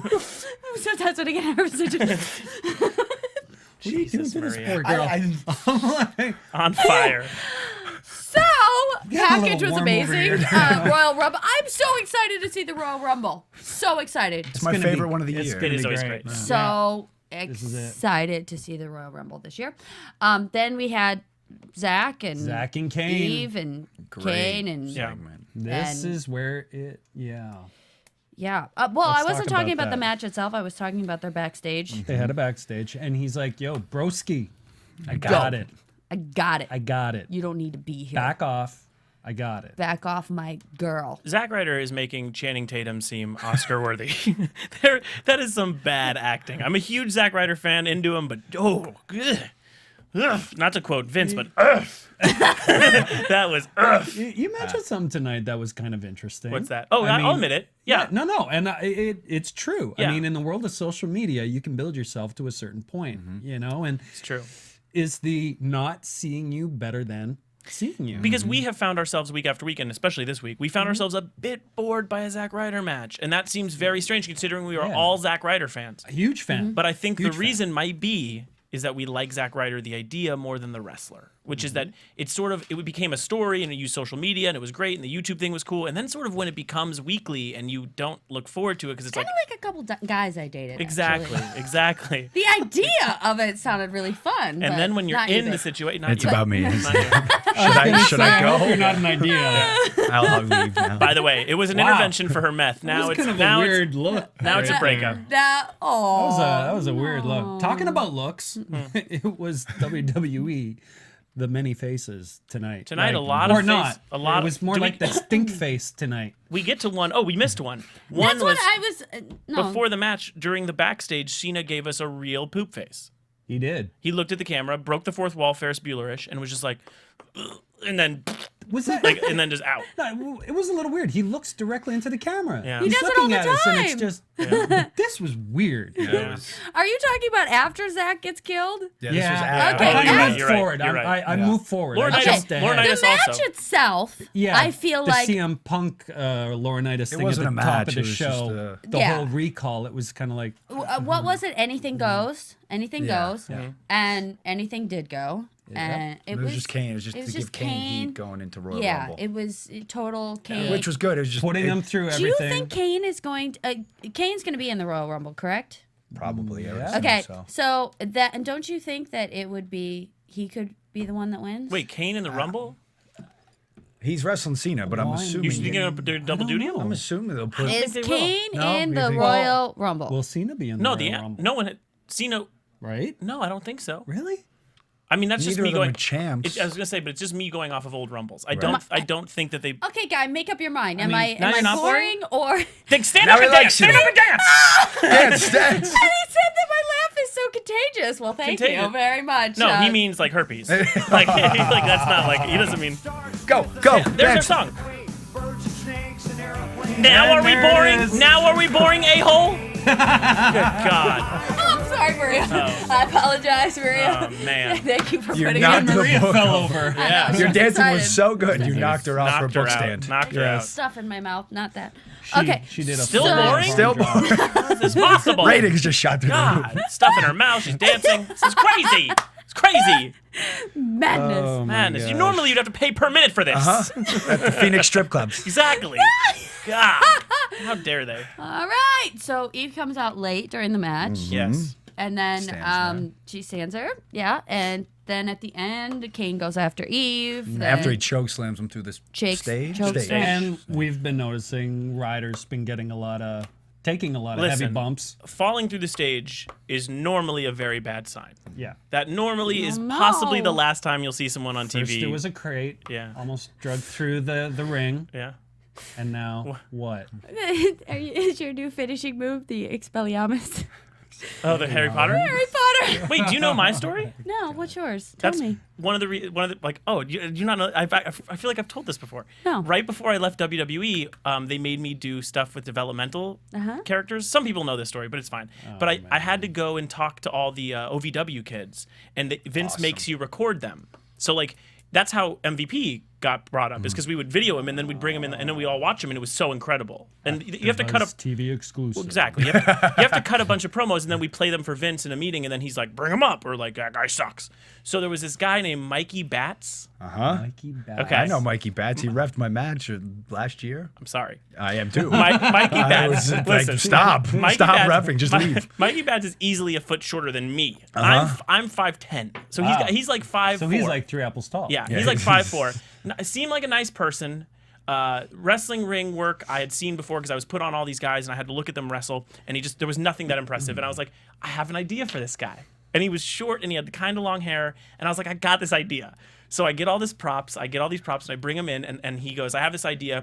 Sometimes when I get nervous, I just... What are you doing Jesus, to this Maria. poor girl? I'm like, On fire. So, Getting a package little was warm over amazing. here. Royal Rumble. I'm so excited to see the Royal Rumble. So excited. It's my gonna be- favorite one of the year. It is be always great. great. So is it. excited to see the Royal Rumble this year. Then we had Zach and Kane. Eve and Kane and Yeah. Segment. This And- is where it, yeah. yeah. Well, I Let's wasn't talk talking about about the that. match itself. I was talking about their backstage. They had a backstage, and he's like, yo, broski, I got it. I got it. I got it. You don't need to be here. Back off. I got it. Back off my girl. Zack Ryder is making Channing Tatum seem Oscar-worthy. That is some bad acting. I'm a huge Zack Ryder fan, into him, but not to quote Vince, but that was You mentioned something tonight that was kind of interesting. What's that? Oh, I'll admit it. Yeah. No, and it's true. Yeah. I mean, in the world of social media, you can build yourself to a certain point, you know, and It's true. is the not seeing you better than seeing you? Because we have found ourselves week after week, and especially this week, we found ourselves a bit bored by a Zack Ryder match. And that seems very strange considering we are all Zack Ryder fans. A huge fan. But I think Huge the reason might be is that we like Zack Ryder, the idea, more than the wrestler, which is that it's sort of, it became a story and it used social media and it was great and the YouTube thing was cool. And then sort of when it becomes weekly and you don't look forward to it because it's Kind like, of like a couple guys I dated. exactly, actually. exactly. The idea of it sounded really fun. And but then when you're not you, in the babe. situation, It's about me. Should Should I go? You're not an idea. I'll leave now. by the way, it was an Wow. intervention for her meth. Now That was it's kind of now a it's weird look. now it's a right breakup. there. That was a weird look. Talking about looks, it was WWE, the many faces tonight. Tonight, Like, a lot or of not. face- a lot It was of- more do we- like the stink face tonight. We get to one. Oh, we missed one. One That's was what I was. No. before the match. During the backstage, Cena gave us a real poop face. He did. He looked at the camera, broke the fourth wall, Ferris Bueller-ish, and was just like, "Ugh," and then Was that? like, and then just out. No, it was a little weird. He looks directly into the camera. Yeah. He He's does it all looking the at us, and it's time. just this was weird. Are you talking about after Zach gets killed? Yeah, this was Yeah, after. Okay, I you're right, moved you're right, forward. you're right. I moved forward. I Laurinaitis- jumped Laurinaitis- ahead. This The match also. itself, Yeah, I feel the like CM Punk Laurinaitis thing wasn't at the a top match, of the it was just show. a- The Yeah. whole recall. It was kind of like what was it? Anything goes. Anything Yeah, goes. yeah. And anything did go. And It was just Kane. It was just to give Kane heat going into Royal Yeah, Rumble. it was total Kane. Which was good. It was just putting them through Do you everything. think Kane is going? Kane's going to be in the Royal Rumble, correct? probably. I would Yeah. assume Okay, So. so that, and don't you think that it would be he could be the one that wins? Wait, Kane in the Rumble? He's wrestling Cena, but I'm Why? You assuming. think they're gonna do double duty? know. I'm assuming they'll put. Is they will. Kane No, in you the think- Royal Rumble? Will Cena be in the No, Royal Rumble? no one. Cena. Right? No, I don't think so. Really? I mean, that's just Neither me of them going. are champs. I was gonna say, but it's just me going off of old Rumbles. I don't think that they. Okay, guy, make up your mind. Am mean, I now you're not boring or? Then stand Now up he and likes dance. Stand you. up and dance. Dance. And he said that my laugh is so contagious. Well, thank you Contagious. very much. No, he means like herpes. like that's not like he doesn't mean. Go. There's their dance. song. Now are we boring? Now are we boring, a-hole? Good God. Oh, I'm sorry, Maria. Oh. I apologize, Maria. Oh, man. Thank you for You're putting not in the Maria book. fell over. Yeah. Your dancing was excited. so good. You knocked her off her Knocked her book out. stand. Knocked her out. stuff in my mouth. Not that. She, Okay. She did a Still full boring? Still drop. How is this possible? Ratings just shot through the roof. God, stuff in her mouth. She's dancing. This is crazy. It's crazy. Madness. Oh, my Madness. gosh. Normally you'd have to pay per minute for this. At the Phoenix strip clubs. Exactly. God. How dare they? All right. So Eve comes out late during the match, Yes. and then Stands she stands her. Yeah, and then at the end, Kane goes after Eve. After he then choke slams him through this Chokes- stage. choke Stage. slam. And we've been noticing Ryder's been getting taking a lot of heavy Listen. bumps. Falling through the stage is normally a very bad sign. Yeah. That normally is no. possibly the last time you'll see someone on First TV. it was a crate. Yeah. Almost drug through the ring. Yeah. And now what? is your new finishing move the Expelliarmus? Oh, the Harry Potter? Harry Potter. Wait, do you know my story? No, what's yours? Tell That's me. one of the like. Oh, do you not know? I feel like I've told this before. No. Right before I left WWE, they made me do stuff with developmental characters. Some people know this story, but it's fine. But I had to go and talk to all the OVW kids, and Vince makes you record them. So like that's how MVP got brought up, is because we would video him and then we'd bring him in, and then we all watch him, and it was so incredible. And you have to cut up. TV exclusive. Exactly. You have to cut a bunch of promos, and then we play them for Vince in a meeting, and then he's like, bring him up, or like, that guy sucks. So there was this guy named Mikey Batts. Mikey Batts. Okay. I know Mikey Batts. He reffed my match last year. I'm sorry. I am too. Mikey I Batts. was like, Listen, stop. Mikey Stop Batts- reffing. Just leave. Mikey Batts is easily a foot shorter than me. I'm 5'10", so he's like 5'4". So he's like 3 apples tall. Yeah, Yeah, he's like he 5'4". Seemed like a nice person. Wrestling ring work I had seen before because I was put on all these guys and I had to look at them wrestle, and there was nothing that impressive. And I was like, I have an idea for this guy. And he was short and he had kind of long hair, and I was like, I got this idea. So I get all these props, and I bring them in, and he goes, I have this idea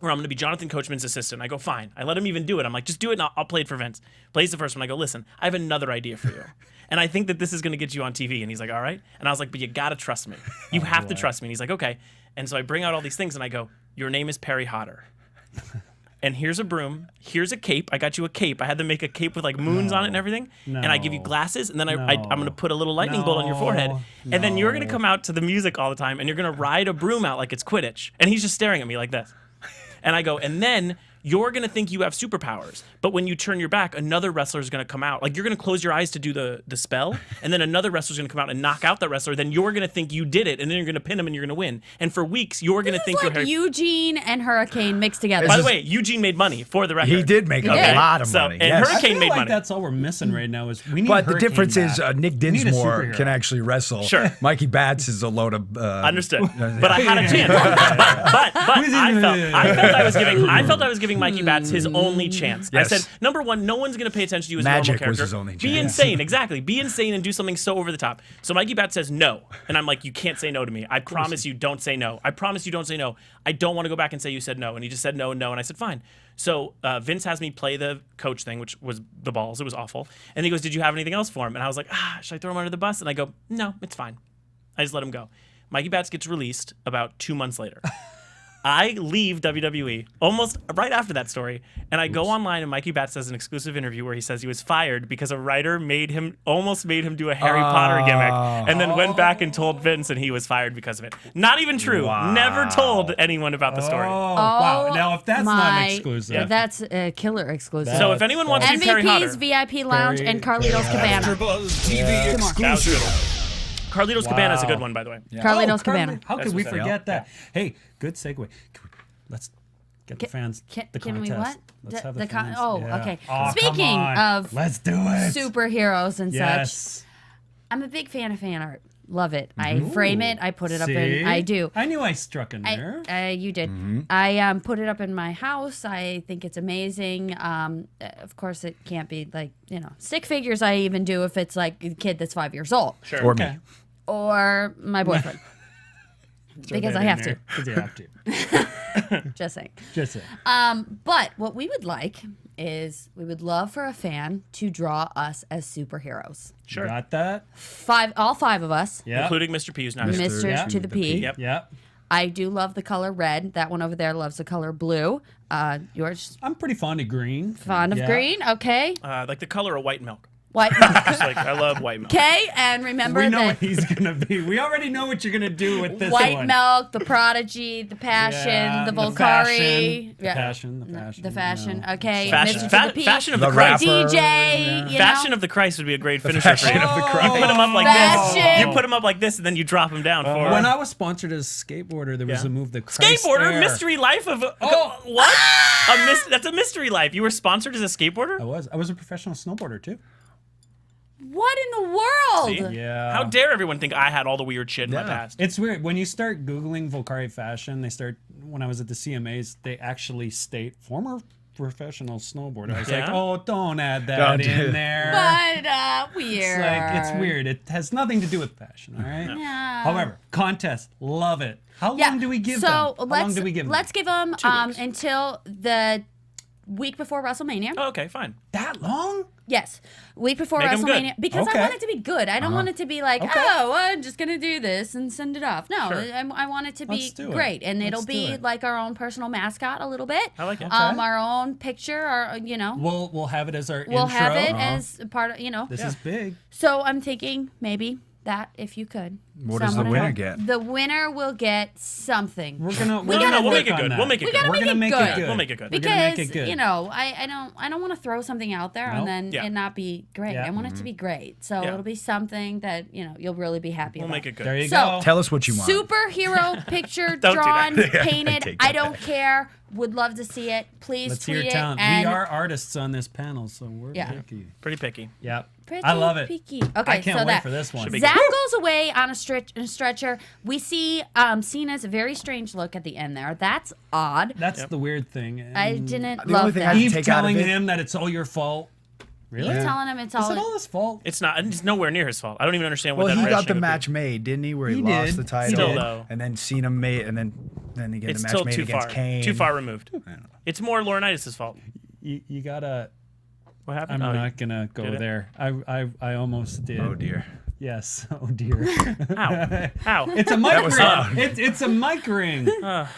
where I'm going to be Jonathan Coachman's assistant. I go, fine. I let him even do it. I'm like, just do it and I'll play it for Vince. Plays the first one. I go, listen, I have another idea for you. And I think that this is going to get you on TV. And he's like, all right. And I was like, but you got to trust me. You have to trust me. And he's like, okay. And so I bring out all these things and I go, your name is Perry Hodder. And here's a broom. Here's a cape. I got you a cape. I had them make a cape with like moons on it and everything. And I give you glasses. And then I'm going to put a little lightning bolt on your forehead. And then you're going to come out to the music all the time. And you're going to ride a broom out like it's Quidditch. And he's just staring at me like this. And I go, and then you're going to think you have superpowers. But when you turn your back, another wrestler is going to come out. Like, you're going to close your eyes to do the spell, and then another wrestler's going to come out and knock out that wrestler. Then you're going to think you did it, and then you're going to pin him, and you're going to win. And for weeks, you're going to think like you're... Eugene and Hurricane mixed together. By the way, Eugene made money, for the record. He did make a lot of money. And yes. Hurricane I feel made like money. that's all we're missing right now is we need But the Hurricane difference is back. Nick We need a Dinsmore superhero. can actually wrestle. Sure. Mikey Batts is a load of... Understood. But I had a chance. but I felt I was giving Mikey Batts his only chance. Yes. I said, number one, no one's going to pay attention to you as Magic a normal was character. his only Be chance. insane, exactly. Be insane and do something so over the top. So Mikey Batts says no. And I'm like, you can't say no to me. I promise you don't say no. I promise you don't say no. I don't want to go back and say you said no. And he just said no and no. And I said, fine. So Vince has me play the coach thing, which was the balls. It was awful. And he goes, did you have anything else for him? And I was like, should I throw him under the bus? And I go, no, it's fine. I just let him go. Mikey Batts gets released about 2 months later. I leave WWE almost right after that story, and I go online, and Mikey Batts does an exclusive interview where he says he was fired because a writer almost made him do a Harry Potter gimmick, and then went back and told Vince, and he was fired because of it. Not even true. Wow. Never told anyone about the story. Oh, wow. Now, if that's not an My- exclusive. That's a killer exclusive. So if anyone wants to be Perry Hodder, MVP's VIP Lounge Perry- and Carlito's Cabana. AfterBuzz TV exclusive. Carlito's Cabana is a good one, by the way. Carlito's Cabana. How That's could we what's up. forget that? Hey, good segue. Let's get the fans the Can we contest. what? Let's have The the con- fans. oh, Yeah. okay. Oh, Speaking come on. of Let's do it. superheroes and such, Yes. I'm a big fan of fan art. Love it. I frame it. I put it up in. I do. I knew I struck a nerve. You did. I put it up in my house. I think it's amazing. Of course, it can't be like stick figures. I even do if it's like a kid that's 5 years old Sure. Or Okay. me. or my boyfriend. Because I have to. Because you have to. Just saying. Just it. But what we would like is we would love for a fan to draw us as superheroes. Sure. Got that? All five of us. Yeah. Including Mr. P, who's not here. Mr. Yeah. to the P. Yep. Yeah. I do love the color red. That one over there loves the color blue. Yours I'm pretty fond of green. fond of Yeah. green. Okay. Like the color of white milk. White. Just like, I love white milk. Okay. And remember We know that what he's gonna be. We already know what you're gonna do with this white one. milk, the Prodigy, the Passion, Yeah, the Volcari. fashion, the Yeah. fashion. The fashion. Okay. Fashion, Mr. to the P. fashion of The the Christ. rapper. DJ. You Fashion know? of the Christ would be a great finisher for you. Fashion of the Christ. You put him up like Fashion. this. You put him up like this, and then you drop him down. For When I was sponsored as a skateboarder, there was Yeah. a move, the Christ skateboarder, Air. mystery life of what? That's a mystery life. You were sponsored as a skateboarder. I was a professional snowboarder too. What in the world? See? Yeah. How dare everyone think I had all the weird shit in my past? It's weird when you start Googling Volcari fashion. When I was at the CMAs, they actually state former professional snowboarder. I was like, Yeah? oh, don't add that Don't do in it. there. But weird. It's weird. It has nothing to do with fashion. All right. Yeah. However, contest, love it. How long do we give them? How long do we give them? let's give them 2 weeks. until the week before WrestleMania. Oh, okay, fine. that long? Yes, week before Make 'em good. WrestleMania because Okay. I want it to be good. I don't want it to be like, Okay. oh, I'm just gonna do this and send it off. No, Sure. I want it to be Let's do it. great, and it'll Let's do be it. like our own personal mascot a little bit. I like it. Our own picture, or We'll have it as our we'll intro. have it as a part of This is big. So I'm thinking maybe that if you could. What does the someone- winner get? The winner will get something. We're gonna. We we're gotta gonna we'll work make it on good. that. We'll make it We good. gotta We're make gonna it make good. it good. We'll make it good. We're gonna make Because it good. I don't want to throw something out there No. and then Yeah. it not be great. Yeah. I want it to be great. So Yeah. it'll be something that you'll really be happy We'll about. make it good. There you So- go. Tell us what you want. Superhero picture Don't do drawn, that. painted. Take I that don't care. Would love to see it. Please Let's see tweet your it. talent. And We are artists on this panel, so we're Yeah. picky. Pretty picky. Yep. pretty I love it. picky. Okay, I can't so wait that for this one. Should be Zach goes away on a stretcher. We see Cena's very strange look at the end there. That's odd. That's the weird thing. I And didn't The love only thing that. I Eve take out of telling it- him that it's all your fault. Really? He's telling him it's Is all. it all his fault? It's not. It's nowhere near his fault. I don't even understand what Well, that he got rationing the would be. match made, didn't he? Where he He lost did. the He title, Still, though. and then Cena made, and then again It's the match still made too against far. Kane. Too far removed. It's more Laurinaitis' fault. You gotta. What happened? I'm Oh, not gonna go did it? there. I almost did. Oh dear. Yes. Oh dear. Ow. Ow. It's a mic was ring. loud. It's a mic ring. That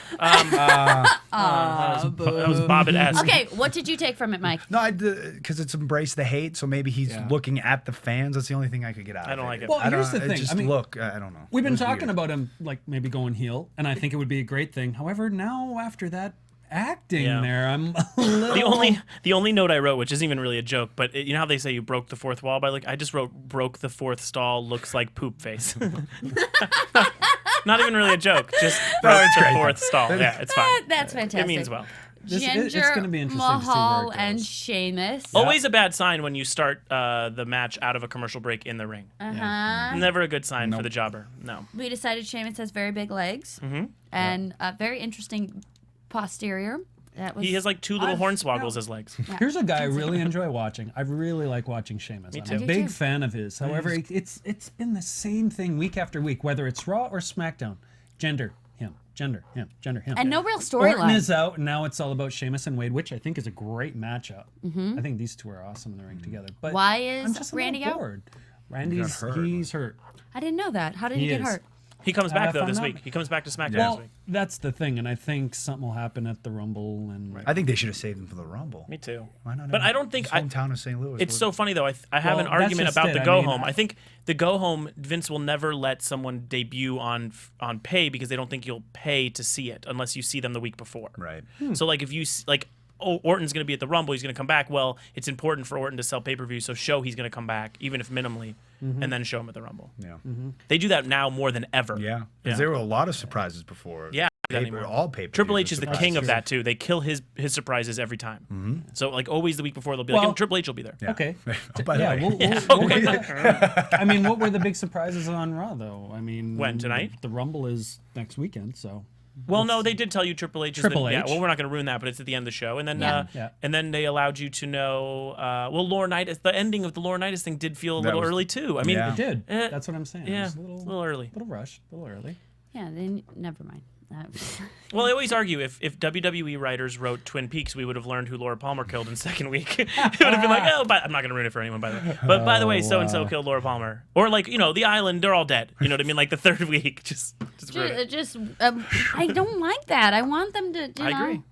was Bobbit-esque. Okay, what did you take from it, Mike? No, because it's embrace the hate, so maybe he's looking at the fans. That's the only thing I could get out of it. I don't like it. Well, I don't- here's the thing. Just I mean, look. I don't know. we've been It was talking weird. about him like maybe going heel, and I think it would be a great thing. However, now after that acting Yeah. there, I'm a little. The only note I wrote, which isn't even really a joke, but you know how they say you broke the fourth wall by like I just wrote broke the fourth stall looks like poop face. Not even really a joke. Just broke it's the great. fourth stall. Yeah, it's fine. That's fantastic. It means well. Ginger, it's going to be interesting to see where Mahal, it and goes. Sheamus. Always a bad sign when you start the match out of a commercial break in the ring. Never a good sign for the jobber. No. We decided Sheamus has very big legs and a very interesting posterior. That was He has like two little hornswoggles as legs. Here's a guy I really enjoy watching. I really like watching Sheamus. Me I'm too. a I do big too. fan of his. However, it's been the same thing week after week, whether it's Raw or SmackDown. Gender him. and no real Orton storyline. is out, and now it's all about Sheamus and Wade, which I think is a great matchup. I think these two are awesome in the ring together. But Why I'm is just a Randy little out? bored. Randy's he's hurt. I didn't know that. How did he get is. hurt? He comes back though found this out. week. He comes back to SmackDown this Well, week. that's the thing, and I think something will happen at the Rumble. And I think they should have saved him for the Rumble. Me too. Why not? But I don't think His hometown of St. Louis. It's so funny though. I have an Well, that's argument just about it. the I go mean, home. I think the go home Vince will never let someone debut on pay because they don't think you'll pay to see it unless you see them the week before. right. So like if you like Orton's going to be at the Rumble, he's going to come back. Well, it's important for Orton to sell pay-per-view, so show he's going to come back even if minimally and then show him at the Rumble. Yeah. They do that now more than ever. Yeah. Yeah. Because there were a lot of surprises before. Yeah. All paper. Triple H is the king of that too. They kill his surprises every time. So like always the week before they'll be like, Well- and Triple H will be there. okay. By the Yeah, way. I mean, what were the big surprises on Raw, though? I mean, When, tonight? The Rumble is next weekend, so Well, no, they did tell you Triple H is Triple the, Yeah, H. well, we're not going to ruin that, but it's at the end of the show, and then Yeah. and then they allowed you to know. Well, Laurinaitis. The ending of the Laurinaitis thing did feel a That little was- early too. I mean, Yeah. it did. Eh, That's what I'm saying. yeah, It was a little early. little rushed, a little early. Yeah, then never mind. Well, I always argue if WWE writers wrote Twin Peaks, we would have learned who Laura Palmer killed in second week. It would have been like, oh, but I'm not going to ruin it for anyone, by the way. But by the way, so and so killed Laura Palmer, or like the island, they're all dead. You know what I mean? Like the third week, just ruin it. I don't like that. I want them to. I agree.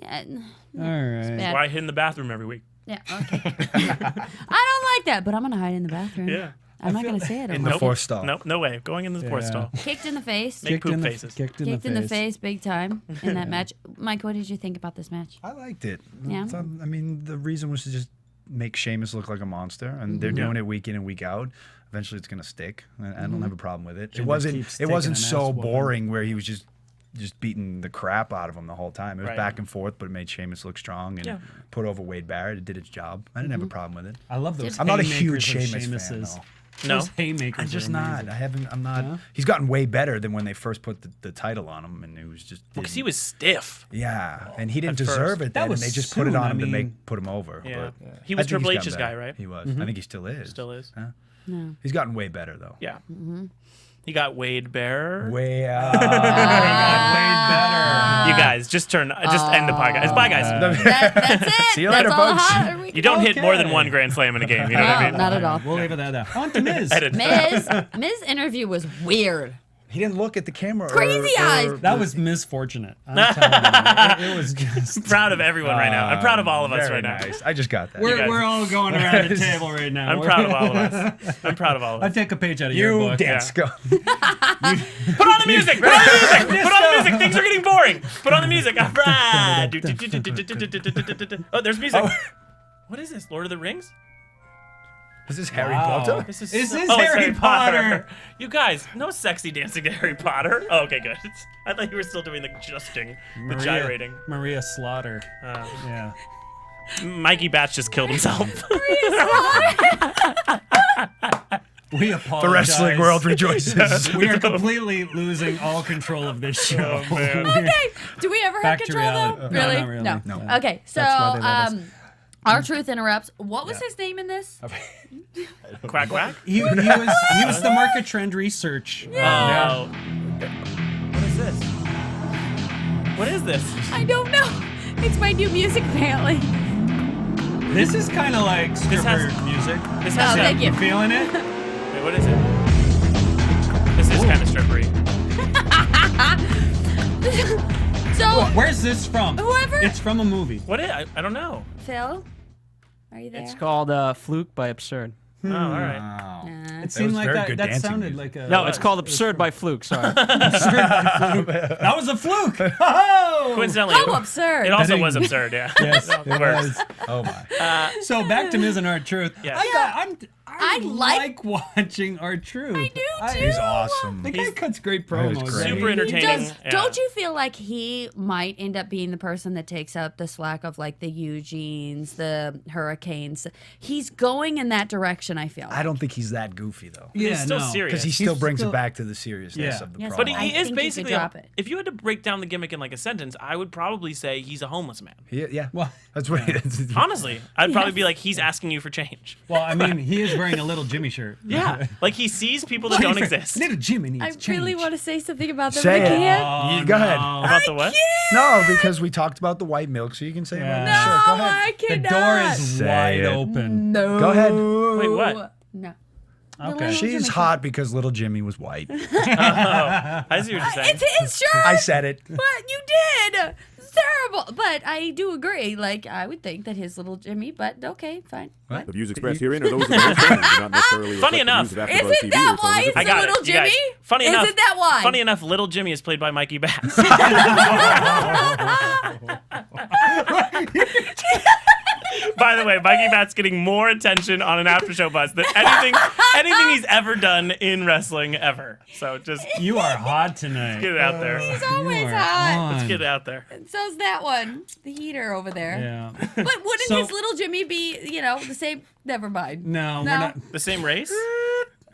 Yeah, All right. bad. Why I hid in the bathroom every week? Yeah, okay. I don't like that, but I'm gonna hide in the bathroom. Yeah. I'm not gonna say it. In the fourth stall. Nope, no way. Going in the fourth Yeah. stall. Kicked in the face. Make poop faces. Kicked Kicked in the face, big time in that match. Mike, what did you think about this match? I liked it. Yeah. I mean, the reason was to just make Sheamus look like a monster, and they're doing it week in and week out. Eventually, it's gonna stick. I don't have a problem with it. Jinder It wasn't. keeps It wasn't taking an so ass whooping. boring where he was just beating the crap out of him the whole time. It was Right. back and forth, but it made Sheamus look strong and put over Wade Barrett. It did its job. I didn't have a problem with it. I love those. I'm not a haymakers huge of Sheamus fan, Sheamus's. though. No. Those haymakers. I'm just are not. amazing. I haven't. I'm not. He's gotten way better than when they first put the title on him, and it was just. Because he didn't- was stiff. Yeah, and he didn't At first. deserve it That then, was and they just put it soon, on I him to mean- put him over. Yeah. But He I was think Triple he's H's gotten guy, better. right? He was. I think he still is. Still is. Huh? He's gotten way better though. Yeah. He got Wade Bear. Way Way better. You guys, just end the podcast. Bye, guys. That's it. See you later, That's all folks. I have. You don't hit more than Okay. one Grand Slam in a game. You know what I No, mean? not at all. We'll leave it at that. On to Miz. Edit. Miz interview was weird. He didn't look at the camera. Crazy eyes. That was misfortunate. I'm telling you. It was just. I'm proud of everyone right now. I'm proud of all of us Very right nice. I just got that. guys- We're all going around the table right now. now. I'm proud of all of us. I'm proud of all of I us. take a page out of your You book. dance go. Put on the music! Put on the music! Put on the music! Things are getting boring! Put on the music! All right! Oh, there's music. What is this? Lord of the Rings? Is this Harry Wow. Potter? This is This so- is oh, it's Harry Potter. You guys, no sexy dancing to Harry Potter. Oh, okay, good. I thought you were still doing the adjusting, the gyrating. Maria Slaughter. Yeah. Mikey Batch just killed himself. We apologize. The wrestling world rejoices. We are completely losing all control of this show. Oh, man. Okay. Do we ever have Back to control reality. though? No, Really? not really. No. No. Okay. So That's why they love us. R-Truth interrupts. What was his name in this? Quack quack. He was the market trend research. Oh. What is this? What is this? I don't know. It's my new music, apparently. This is kind of like stripper music. This No, has thank you. You feeling it? Wait, what is it? This is kind of strippery. So, Where's this from? Whoever- It's from a movie. What is? I don't know. Phil, are you there? It's called Fluke by Absurd. Oh, all right. Wow. It seemed was like very that. good That dancing sounded music. like a. No, it's called Absurd by Fluke. Sorry. That was a fluke. Oh! Coincidentally, How absurd. it also was absurd. Yeah. Yes, No, it worse. was. Oh my. So back to Ms. and R-Truth. Yeah. I like watching R-Truth. I do too. He's awesome. The guy cuts great That was promos. great. Super I mean, entertaining. Yeah. Don't you feel like he might end up being the person that takes up the slack of like the Eugenes, the Hurricanes? He's going in that direction, I feel. I don't think he's that goofy though. Yeah, He's still no. serious. Because he He's still brings still- it back to the seriousness Yeah. of the Yes, But problem. he I is think you basically. could drop it. If you had to break down the gimmick in like a sentence, I would probably say he's a homeless man. Yeah. Well, That's what he is. Honestly, I'd probably be like, he's asking you for change. well, I mean, he is wearing a little Jimmy shirt. Yeah, like he sees people that don't exist. Little Jimmy needs I change. really want to say something about them, Say but I it. can't. Go ahead. About the what? No, because we talked about the white milk, so you can say Yeah. it. No, Sure, go ahead. I The cannot. door is Say wide it. open. No. Go ahead. Wait, what? No. Okay. She's hot because little Jimmy was white. I see what you're saying. It's his shirt. I said it. But you did. It's terrible. But I do agree. Like, I would think that his little Jimmy, but okay, fine. What? The views expressed herein are those of the host and do not necessarily Funny reflect enough. the views of AfterBuzz Isn't TV that or its why owners. it's I got the little it, you guys. Jimmy? Funny Isn't enough. that why? Funny enough, little Jimmy is played by Mikey Bass. By the way, Mikey Bass getting more attention on an after show buzz than anything he's ever done in wrestling ever. So just You are hot tonight. get it out there. He's You always are hot. on. Let's get it out there. And so's that one. The heater over there. Yeah. But wouldn't So- his little Jimmy be, the same? Never mind. No, No. we're not. The same race?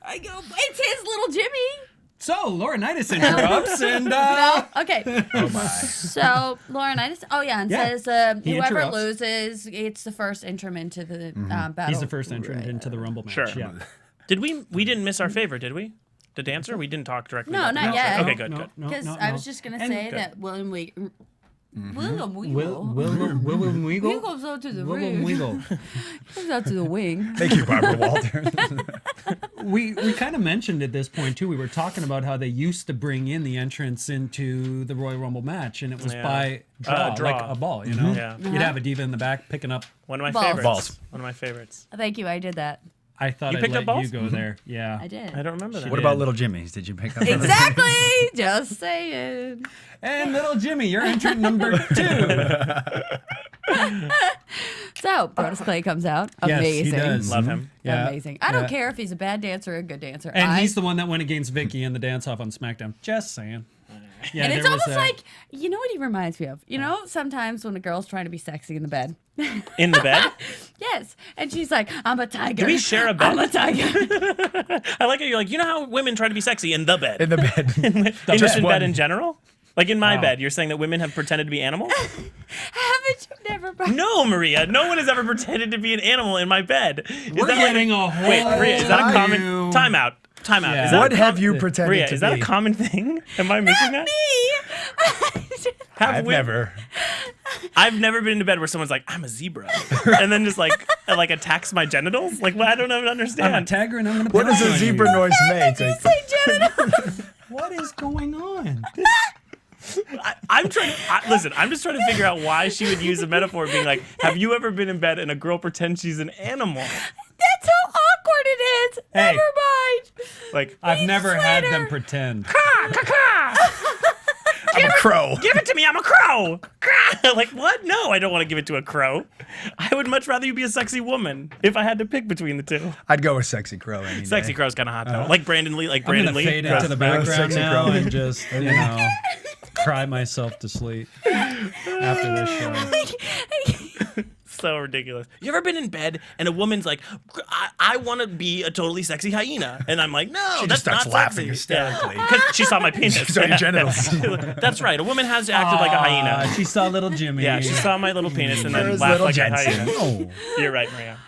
I go, it's his little Jimmy. So Laurinaitis interrupts and No? Okay. Oh my. So, Laurinaitis, and Yeah. says He whoever interrupts. loses, it's the first interim into the battle. he's the first entrant into the Rumble match. Sure. Yeah. Did we didn't miss our favorite, did we? The dancer? We didn't talk directly. No, about not the yet. dancer. Okay, good, good. Because I was just going to say that William Weagle. William Weagle. William He Weagle. goes out to the William ring. Weagle. Goes out to the wing. Thank you, Barbara Walters. We kind of mentioned at this point too. We were talking about how they used to bring in the entrance into the Royal Rumble match, and it was Yeah. by draw, Draw. like a ball. You know, Yeah. you'd have a diva in the back picking up. One of my Balls. favorites. Balls. One of my favorites. Thank you. I did that. I thought You I'd picked up let you balls? go there. Yeah, I did. I don't remember that. What about little Jimmy's? Did you pick up? Exactly. Just saying. And little Jimmy, you're entrant number 2. So, Brodus Clay comes out. Yes, Amazing. he does. Love him. Yeah. Amazing. I don't Yeah. care if he's a bad dancer or a good dancer. And he's the one that went against Vicky in the dance-off on SmackDown. Just saying. Yeah, And it's there was almost a- like, you know what he reminds me of? You know, sometimes when a girl's trying to be sexy in the bed. In the bed? Yes. And she's like, I'm a tiger. Do we share a bed? I'm a tiger. I like how you're like, you know how women try to be sexy in the bed? In the bed. Just in one. bed in general? Like in my Wow. bed, you're saying that women have pretended to be animals? Haven't you never brought No, Maria. No one has ever pretended to be an animal in my bed. Is We're that getting a whole. Wait, Maria, is that a common you. time out? Time out. Yeah. Is that What a have you pretended Maria, to is be? that a common thing? Am I missing that? me? I've never. I've never been in a bed where someone's like, I'm a zebra, and then just like attacks my genitals. Like, well, I don't even I'm a understand. tagger and I'm gonna. What pounce does a on zebra you. noise make? Say genital. What is going on? I'm trying. Listen, I'm just trying to figure out why she would use a metaphor being like, have you ever been in bed and a girl pretends she's an animal? That's how awkward it is. Hey. Never mind. Like, I've never had later. them pretend. I'm a crow. give it to me, I'm a crow. Like, what? No, I don't want to give it to a crow. I would much rather you be a sexy woman if I had to pick between the two. I'd go with sexy crow any Sexy day. crow's kind of hot though. Like Brandon Lee. Like I'm Brandon gonna Lee. fade into the background Sexy now crow. and just cry myself to sleep after this show. so ridiculous. You ever been in bed and a woman's like, I want to be a totally sexy hyena, and I'm like, no, She that's just starts not laughing sexy. hysterically. Because she saw my penis. She saw your genitals. That's right. A woman has acted like a hyena. She saw little Jimmy. Yeah, she saw my little penis and then There's laughed little like a Jensen. hyena. Oh. You're right, Maria.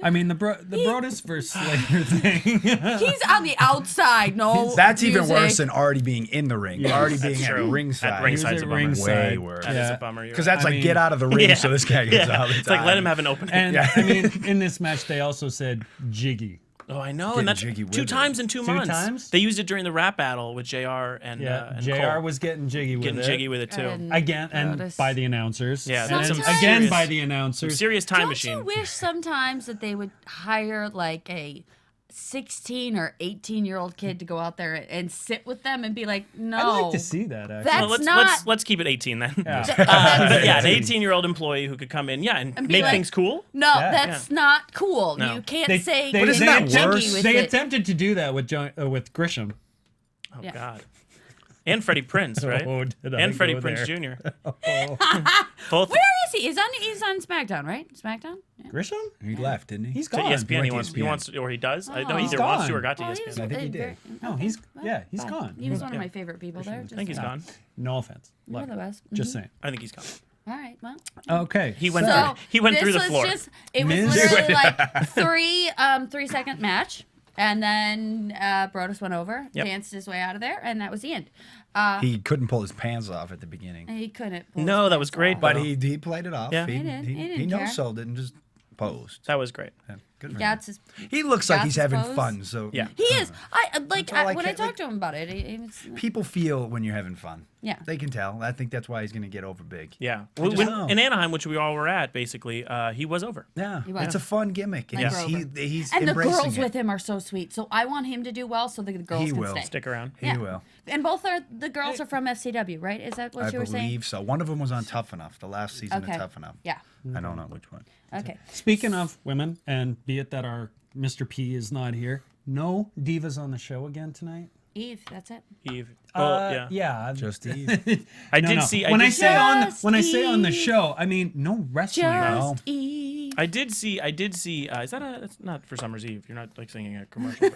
I mean, the Brodus versus Slater thing. He's on the outside. No, That's even music. worse than already being in the ring. Already being at true. ringside. At ringside's a bummer. Way worse. That is a bummer. Because that's like, get out of the ring so this guy gets out of the It's like, let him have an opening. And I mean, in this match, they also said jiggy. Oh, I know, Getting and that's jiggy with 2 it. times in 2 months. times? They used it during the rap battle with JR and and JR Cole. was getting jiggy with Getting it. jiggy with it too. Again, and Notice. by the announcers. Yeah, and that's some again serious- by the announcers. Serious time Don't machine. you wish sometimes that they would hire like a 16 or 18-year-old kid to go out there and sit with them and be like, no. I'd like to see that, actually. That's Well, not. let's keep it 18 then. Yeah. But yeah, an 18-year-old employee who could come in, and And be make like, things cool. No, that's not cool. No. You can't They- say they- get isn't that jiggy worse? with They it. attempted to do that with with Grisham. Oh Yeah. God. And Freddie Prince, right? Oh, did I and Freddie go Prince there? Jr. Both Where is he? He's on SmackDown, right? SmackDown? Yeah. Grisham? He left, didn't he? He's to gone. ESPN. He to wants, ESPN. or he does. I know Oh. he He's either wants to or gone. got to Oh, ESPN. I think he did. No, okay. he's Well, he's fine. gone. He was one of Yeah. my favorite people there. I think he's gone. No offense. You're Look, the best. just saying. I think he's gone. All right, well. Okay. He went So through. He went this through the was floor. Just, it was Miz- literally like 3-second match, and then Brodus went over, Yep. danced his way out of there, and that was the end. He couldn't pull his pants off at the beginning. He couldn't. Pull No, his that was pants great, off. But he played it off. Yeah. He, He did. He he didn't care. no-sold it and just posed. That was great. Yeah, good for him. That's his. He looks like That's he's his having pose. fun. So Yeah. He is. I like all I when I can- talked to him about it. He was, people feel when you're having fun. Yeah. They can tell. I think that's why he's going to get over big. Yeah. just know. In Anaheim, which we all were at, basically, he was over. Yeah, was. it's a fun gimmick, and Like he's and the embracing girls it. with him are so sweet. So I want him to do well, so the girls He can will. stay. Stick around. He Yeah. will. And both the girls are from FCW, right? Is that what I you were saying? believe so. One of them was on Tough Enough, the last season Okay. of Tough Enough. Yeah. I don't know which one. Okay. Speaking of women, and be it that our Mr. P is not here, no divas on the show again tonight. Eve, that's it. Eve. Oh yeah. Yeah. Just Eve. I No, did no. see. When I did say on the, Just when I say on the Eve. show, I mean no wrestling. Just Eve. I did see. Is that a? It's not for Summer's Eve. You're not like singing a commercial.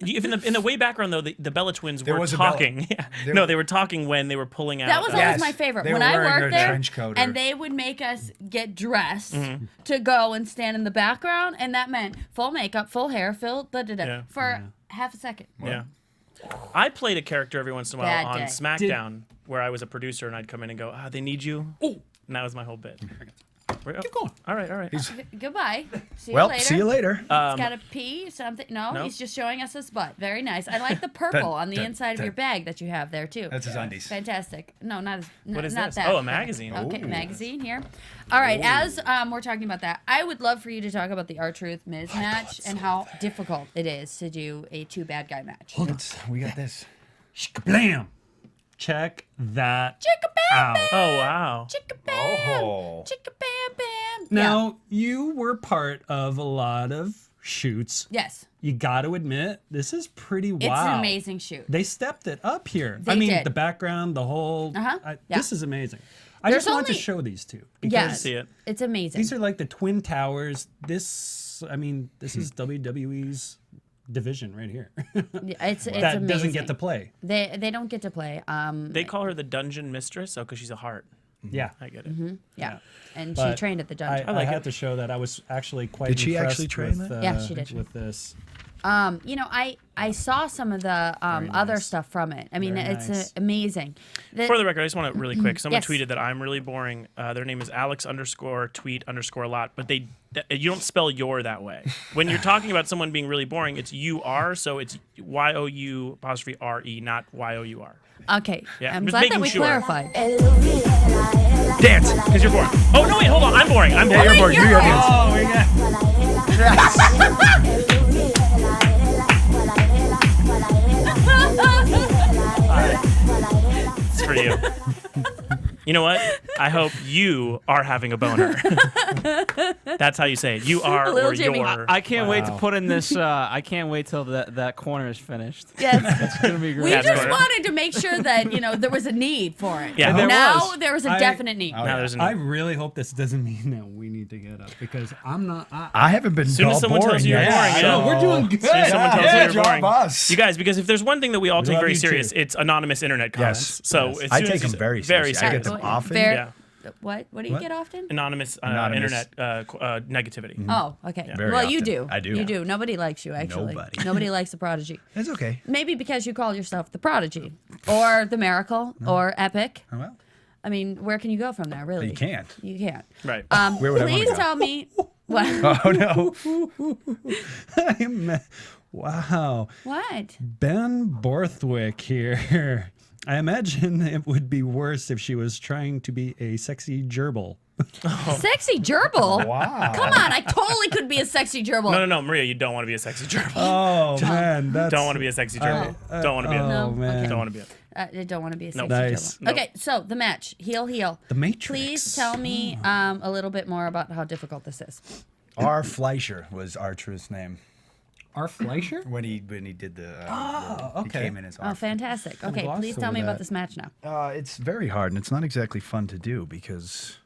In the way background though, the Bella twins There were was a Bella. talking. Yeah. There- No, they were talking when they were pulling out. That was Yes. always my favorite. They When were I wearing worked their there, trench coat or- and they would make us get dressed Mm-hmm. to go and stand in the background, and that meant full makeup, full hair, full Yeah. for half a second. Yeah. I played a character every once in a while Bad on day. SmackDown where I was a producer and I'd come in and go, they need you. And that was my whole bit. Keep going. All right. Goodbye. See Well, you later. see you later. He's got to pee something. No, no. he's just showing us his butt. Very nice. I like the purple on the inside of your bag that you have there too. That's his undies. Fantastic. No, not as. What is not this? that. Oh, a magazine. Okay, Ooh. magazine here. All right, as we're talking about that, I would love for you to talk about the R-Truth Miz match and how difficult it is to do a 2 bad guy match. We got this. Blam. Check that Chicka bam out. bam. Oh, wow. Chicka bam. Oh. Chicka bam bam. Now you were part of a lot of shoots. Yeah. Yes. You got to admit, this is pretty It's wow. an amazing shoot. They stepped it up here. They I mean, did. the background, the whole. Uh-huh. Yeah. This is amazing. I There's just want to only- show these two. Because Yes. see it. It's amazing. These are like the Twin Towers. This is WWE's division right here. Yeah, it's that amazing. doesn't get to play. They don't get to play. They call her the dungeon mistress, because she's a heart. Yeah. I get it. Yeah. And But she trained at the dungeon. I have to show that I was actually quite Did she impressed actually train with, that? Yeah, she did. with this. You know, I saw some of the other nice. stuff from it. I mean, Very it's nice. amazing. For the record, I just want to really quick. Someone Yes. tweeted that I'm really boring. Their name is Alex_tweet_a lot, but you don't spell your that way. When you're talking about someone being really boring, it's UR, so it's YOU_RE, not YOUR. Okay. Yeah, I'm just glad that making we sure. clarified. Dance. Because you're boring. Oh no, wait, hold on. I'm boring. I'm boring. You're bored. You got dance. Oh, we got. It's for you. You know what? I hope you are having a boner. That's how you say it. You are Little or Jimmy. your. I can't wait to put in this. I can't wait till that corner is finished. Yes. It's gonna be great. We That's just correct. wanted to make sure that there was a need for it. Yeah. There now was. there was a I- definite need. Now there's I really hope this doesn't mean that we need to get up because I'm not. I haven't been soon as all someone tells boring you you're yet. boring, I yeah. know, we're doing good. As soon as someone tells you you're job, boring. boss. You guys, because if there's one thing that we all take love very you serious, too. it's anonymous internet comments. Yes. So Yes. as I soon take as them you- very very seriously. I get serious. them often. Yeah. What do you get often? Anonymous, Anonymous. internet negativity. Oh, okay. Very Well, you often. do. I do. You do. Nobody likes you, actually. Nobody. Likes the Prodigy. It's okay. Maybe because you call yourself the Prodigy, or the Miracle, or Epic. Oh, well, I mean, where can you go from there, really? you can't. You can't. Right. Where would I wanna Please go? tell me. What? Oh no. Wow. What? Ben Borthwick here. I imagine it would be worse if she was trying to be a sexy gerbil. Sexy gerbil? Wow. Come on, I totally could be a sexy gerbil. No, Maria, you don't want to be a sexy gerbil. Oh man, that's Don't want to be a sexy gerbil. Don't want to be a. Oh man, Don't want to be a. I don't want to be a sexy Nice. gerbil. Nope. Okay, so the match, heel. The Matrix. Please tell me a little bit more about how difficult this is. R. Fleischer was R-Truth's name R. Fleischer. when he did the. Oh, He okay. came in as Oh, R. fantastic. Okay, glossed please tell over me about that. this match now. It's very hard, and it's not exactly fun to do because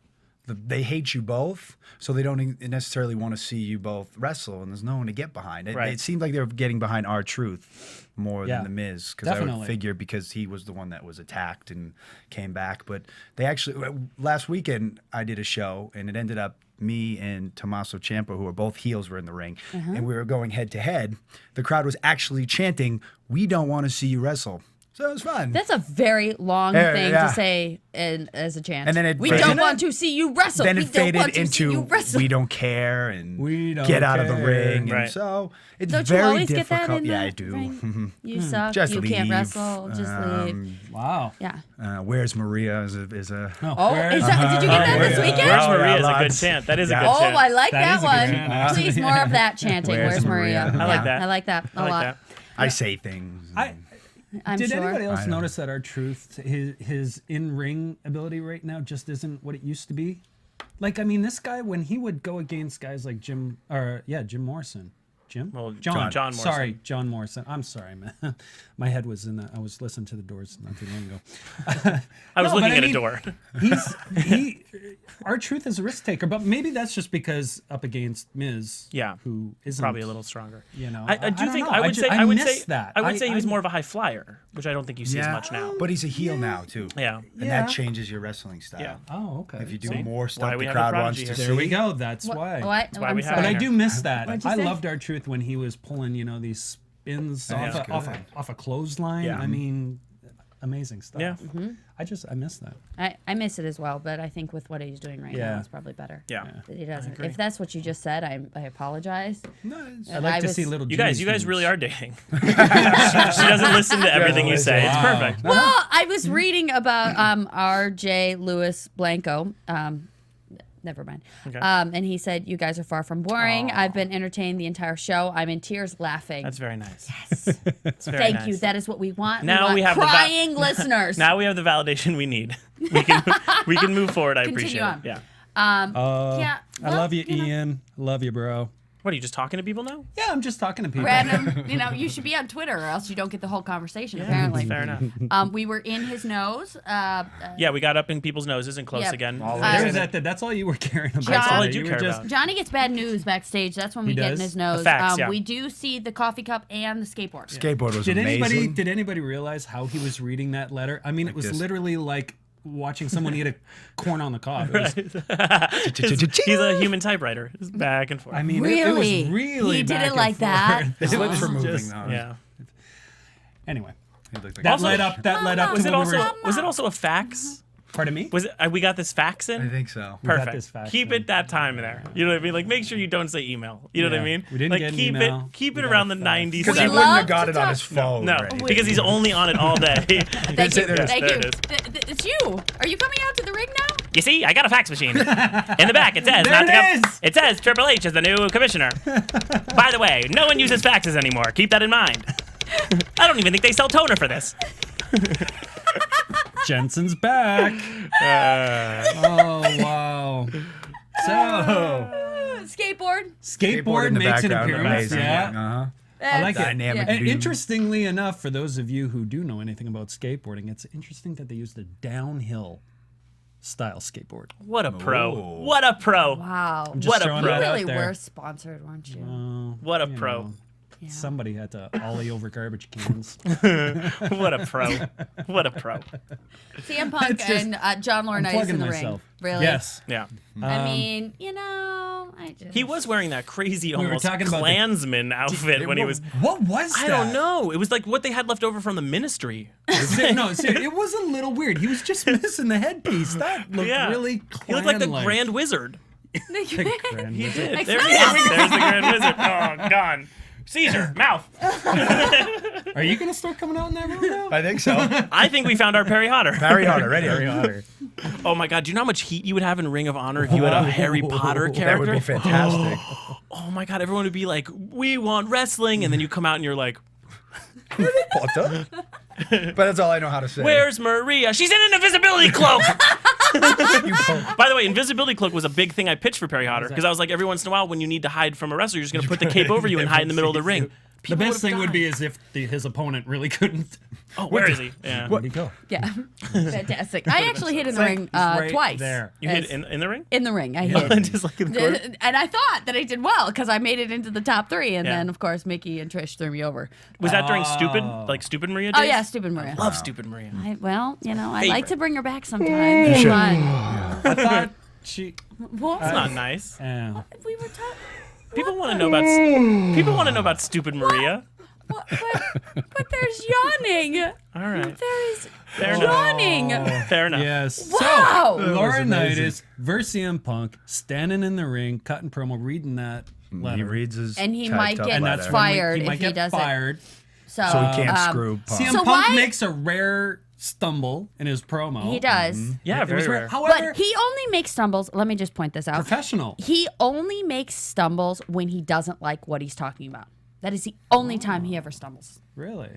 they hate you both, so they don't necessarily want to see you both wrestle, and there's no one to get behind. Right. It seemed like they were getting behind R-Truth more Yeah, than The Miz, because I would definitely. figure because he was the one that was attacked and came back. But they actually, last weekend, I did a show, and it ended up me and Tommaso Ciampa, who are both heels, were in the ring, and we were going head to head. The crowd was actually chanting, "We don't want to see you wrestle." So it was fun. That's a very long Yeah, thing yeah. to say as a chant. And then it we faded- don't want to see you wrestle. Then we it don't faded want to see you into wrestle. "We don't care" and We don't "Get out of the care." ring." Right. And so it's Don't you very always get difficult. that in Yeah, the I do. ring? You suck. Just you can't leave. wrestle. Just leave. Wow. Yeah. Where's Maria is a Oh, where- is that, did you get that this yeah. weekend? Where's Oh, Maria yeah, is a good lots. chant. That is Yeah. a good Oh, chant. I like That that, is a good one. chant. Please, more of that chanting. Where's Maria? Maria? I like that. I like that a I like lot. that. I say things. I'm Did sure. anybody else I know. notice that R-Truth, his in-ring ability right now just isn't what it used to be? Like, I mean, this guy, when he would go against guys like Jim Morrison. Jim? Well, John Morrison. Sorry, John Morrison. I'm sorry, man. My head was in I was listening to the Doors not too long ago. I was No, but looking I at a mean, door. R-Truth is a risk taker, but maybe that's just because up against Miz, Yeah. who isn't Probably a little stronger. You know, I don't do think know. I would ju- say I would miss say that. I would say he was I- more of a high flyer, which I don't think you see as much now. But he's a heel now too. Yeah. And Yeah. that changes your wrestling style. Yeah. Oh, okay. If you do See? more Why stuff we the have a crowd wants prodigy to here. see. There we go. That's why. What? why I'm we have sorry. But I here. do miss that. What'd you I say? loved R-Truth when he was pulling, these spins Yeah. off, That's off a clothesline. Yeah. I mean, amazing stuff. Yeah. I miss that. I miss it as well, but I think with what he's doing right now, Yeah. it's probably better. Yeah. That he doesn't. If that's what you just said, I apologize. I like to was- see little. You guys Jimmy's really moves. are dating. she doesn't listen to everything you say. It's Wow. perfect. Well, I was reading about R.J. Lewis Blanco. Never mind. Okay. And he said, "You guys are far from boring. I've been entertained the entire show. I'm in tears laughing." That's very nice. Yes. It's very Thank nice. you. That is what we want. Now we we want have the crying listeners. Now we have the validation we need. We can move forward. I Continue appreciate on. it. Yeah. Yeah. I love you, Ian. Love you, bro. What are you just talking to people now? Yeah, I'm just talking to people. Random. You should be on Twitter, or else you don't get the whole conversation. Apparently. Fair enough. We were in his nose. Yeah, we got up in people's noses and close Yep. again. There's that's all you were caring about. That's all I today. do You were care just- about. Johnny gets bad news backstage. That's when we He get in does? his nose. Facts, yeah. We do see the coffee cup and the skateboard. Skateboard was Did amazing. anybody realize how he was reading that letter? I mean, it was this. literally like watching someone eat a corn on the cob. It was- He's a human typewriter. Just back and forth. I mean, Really? it was really He did back it and like that? forth. His It lips was were moving just- though. yeah. Anyway, He looked like that Also- led up. That led up. Was to it when also we were, was it also a fax? Pardon me. Was it? We got this fax in. I think so. got Perfect. this fax Keep in. it that time there. You know what I mean? Like, make sure you don't say email. You know what I Yeah. mean? We didn't like, get an keep email. it. Keep We it got around a the fax. 90s. Because he We wouldn't love have got to it on talk- his phone. No, right? because he's only on it all day. Thank say you. there it is. Thank There you. it is. It's you. Are you coming out to the ring now? You see, I got a fax machine. In the back, it says There not it to come. is. It says Triple H is the new commissioner. By the way, no one uses faxes anymore. Keep that in mind. I don't even think they sell toner for this. Jensen's back. Oh wow. So skateboard in the makes an background, appearance. amazing. Yeah. I like Dynamic it. And dude. interestingly enough, for those of you who do know anything about skateboarding, it's interesting that they use the downhill style skateboard. What a pro. Whoa. What a pro. Wow. Just What a throwing pro. that You out really there. were sponsored, weren't you? What a You pro. know, somebody had to ollie over garbage cans. What a pro. What a pro. CM Punk It's just- and John I'm Laurinaitis plugging in the myself. ring. Really? Yes. Yeah. I mean, I just. He was wearing that crazy were almost talking about the- Klansman outfit when he was. What was that? I don't know. It was like what they had left over from the ministry. No, seriously, it was a little weird. He was just missing the headpiece. That looked Yeah. really He looked like the clan-like. Grand Wizard. He Did. There he is. There's the Grand Wizard. Oh, gone. Caesar, mouth. Are you going to start coming out in that room now? I think so. I think we found our Perry Hotter. Harry Hunter, ready? Harry Potter. Oh my God, do you know how much heat you would have in Ring of Honor if you had a Harry Potter character? That would be fantastic. Oh my God, everyone would be like, we want wrestling. And then you come out and you're like, Potter. But that's all I know how to say. where's Maria? She's in an invisibility cloak. You By the way, invisibility cloak was a big thing I pitched for Perry Hotter because I was like, every once in a while, when you need to hide from a wrestler, you're just gonna put the cape over you and hide in the middle of the ring. The best thing would be is if his opponent really couldn't. Oh, where is he? Yeah. Where'd he go? Yeah. Fantastic. I actually hit in the ring right twice. there. You hit in the ring? In the ring, I hit. Just like in the corner? And I thought that I did well because I made it into the top 3, and Yeah. then of course Mickey and Trish threw me over. Was that during Stupid Maria days? Oh yeah, stupid Maria. Love Stupid Maria. I like Favorite. to bring her back sometime. It's fun. I thought she. What? It's not nice. We were talking. People want to know about Stupid Maria. But there's yawning. All right. There's Fair enough. yawning. Fair enough. Yes. Wow. So, Laurinaitis versus CM Punk, standing in the ring, cutting promo, reading that letter. He reads his And he typed might up get and letter. that's fired when he if might he get doesn't. fired. So So he can't screw Punk. CM So Punk why- makes a rare stumble in his promo. He does. Yeah, Very very rare. rare. However, But he only makes stumbles. Let me just point this out. professional. He only makes stumbles when he doesn't like what he's talking about. That is the only time he ever stumbles. Really?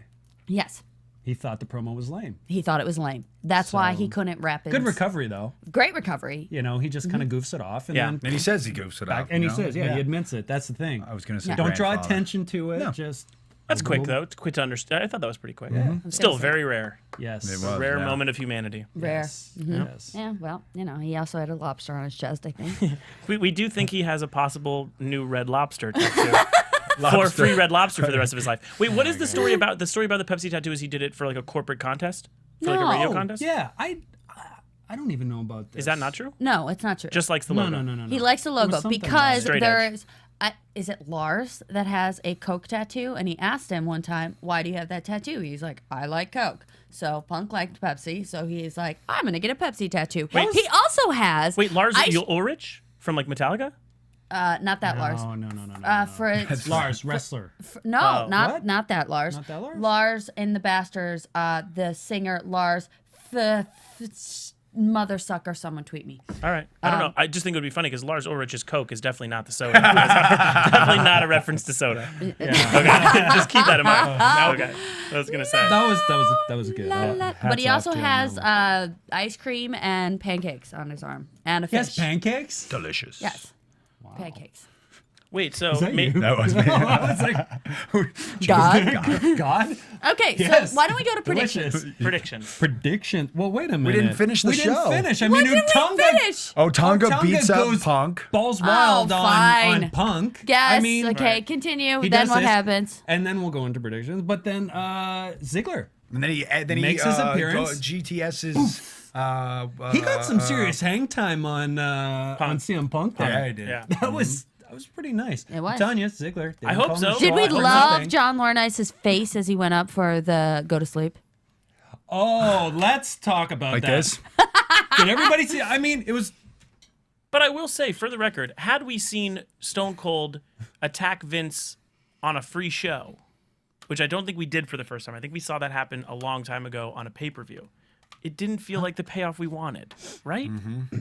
Yes. He thought the promo was lame. He thought it was lame. That's why he couldn't wrap it. Good recovery though. Great recovery. You know, he just kind of goofs it off, and Yeah. then And he says he goofs it up. and you he know? says, yeah, he admits it. That's the thing. I was going to say Don't draw grandfather. attention to it. No. Just That's quick though. It's quick to understand. I thought that was pretty quick. Mm-hmm. Still very rare. yes, It A was. rare yeah. moment of humanity. Rare. Yes. Yes. Yeah, well, he also had a lobster on his chest, I think. We do think he has a possible new Red Lobster tattoo. For free Red Lobster for the rest of his life. Wait, what is the story about? The story about the Pepsi tattoo is he did it for like a corporate contest? For like a radio No. contest? Yeah, I don't even know about this. Is that not true? No, it's not true. Just likes the No, logo. no. He likes the There was logo something because Straight there edge. is it Lars that has a Coke tattoo? And he asked him one time, why do you have that tattoo? He's like, I like Coke. So Punk liked Pepsi. So he's like, I'm going to get a Pepsi tattoo. Wait. He also has. Wait, Lars I- Ulrich from like Metallica? not that Lars. No. For Lars, wrestler. no, Oh. not What? not that Lars. Not that Lars? Lars in the Bastards. The singer Lars. Mother sucker. Someone tweet me. All right. I don't know. I just think it would be funny because Lars Ulrich's Coke is definitely not the soda. Definitely not a reference to soda. Okay. Just keep that in mind. Okay. I was going to say. That was good. La, la. Hats But he off also to him. has ice cream and pancakes on his arm and a He has fish. pancakes. Delicious. Yes. Pancakes. Wait, so Is that you? That was me. I was like, God. God. Okay, Yes. so why don't we go to predictions? Delicious. predictions. Prediction. Well, wait a minute. didn't finish the we show. didn't finish. I What mean, did we Tonga. finish? Oh, Tonga Tonga beats up goes Punk. Balls wild fine. on Punk. Yes. I mean, okay, continue. he Then does what this, happens? And then we'll go into predictions. But then Ziggler. And then he Makes his appearance. GTS's. He got some serious hang time on CM Punk. There. Yeah, he did. Yeah. That was pretty nice. It was. I'm telling you, Ziggler. They I didn't hope call him so. the Did we Shaw or love nothing. John Laurinaitis' face as he went up for the go to sleep? Oh, let's talk about Like that. this? Did everybody see? I mean, it was. But I will say, for the record, had we seen Stone Cold attack Vince on a free show, which I don't think we did for the first time. I think we saw that happen a long time ago on a pay-per-view. It didn't feel like the payoff we wanted, right?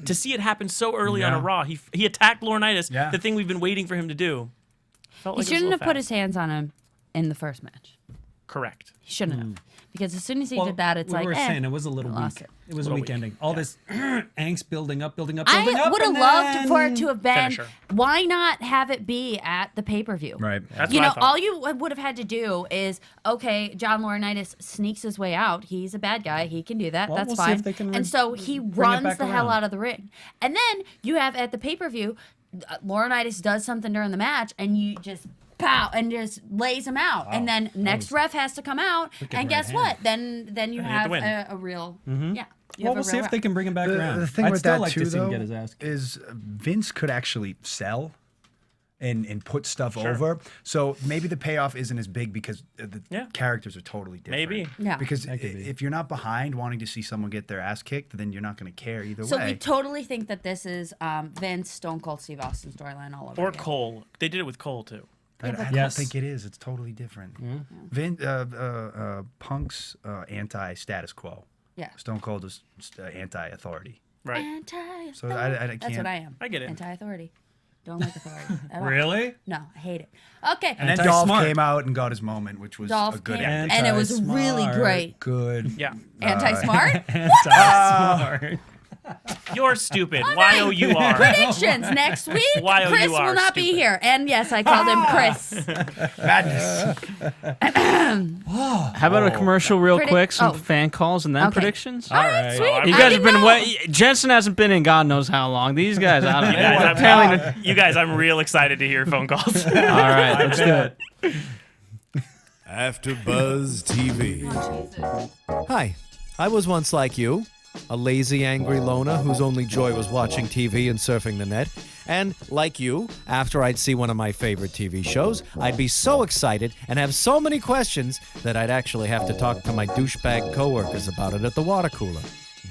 To see it happen so early on a Yeah. Raw, he attacked Laurinaitis, Yeah. the thing we've been waiting for him to do. Felt He like it was a shouldn't little have put fast. his hands on him in the first match. Correct. He shouldn't have. Because as soon as he Well, did that, it's we like, were saying it was a little lost weak. it. It was a weak ending. All this angst building up. I would and have loved for it then- to have been. Finisher. Why not have it be at the pay-per-view? Right. That's You what I know, thought. all you would have had to do is, okay, John Laurinaitis sneaks his way out. He's a bad guy. He can do that. Well, That's we'll see fine. if they can And so he bring it runs back the hell around. out of the ring. And then you have at the pay-per-view, Laurinaitis does something during the match, and you just pow and just lays him out. And then next ref has to come out, and right guess hand. what? Then you you have have to win. a real yeah. you Well, have we'll a see real if they ref. can bring him back around. The thing I'd with still that like too, to see him though, get his ass kicked. is Vince could actually sell and put stuff over. So maybe the payoff isn't as big because the characters are totally different. Maybe. Yeah. Because That could be. if you're not behind wanting to see someone get their ass kicked, then you're not going to care either So way. we totally think that this is Vince, Stone Cold Steve Austin storyline all over Or again. Cole. They did it with Cole too. I don't Yes. think it is. It's totally different. Punk's anti-status quo. Yeah. Stone Cold is anti-authority. Right. Anti-authority. So I That's can't- what I am. I get it. Anti-authority. Don't like authority. at all. Really? No, I hate it. Okay. And then Dolph Anti-smart. came out and got his moment, which was a Dolph good came, ending. and it was really Anti-smart. great. Good. Yeah. Anti-smart? Anti-smart. You're stupid. Y-O-U-R. Predictions next week. Y-O-U-R, Chris will not be stupid. here. And yes, I called him Chris. Madness. How about a commercial real quick, some oh. fan calls, and then Okay. predictions? All right, sweet. You I guys didn't have been know. Jensen hasn't been in God knows how long. These guys, I don't know. Apparently, You guys, I'm real excited to hear phone calls. all right, let's do it. AfterBuzz TV. Hi, I was once like you, a lazy, angry loner whose only joy was watching TV and surfing the net. And like you, after I'd see one of my favorite TV shows, I'd be so excited and have so many questions that I'd actually have to talk to my douchebag coworkers about it at the water cooler.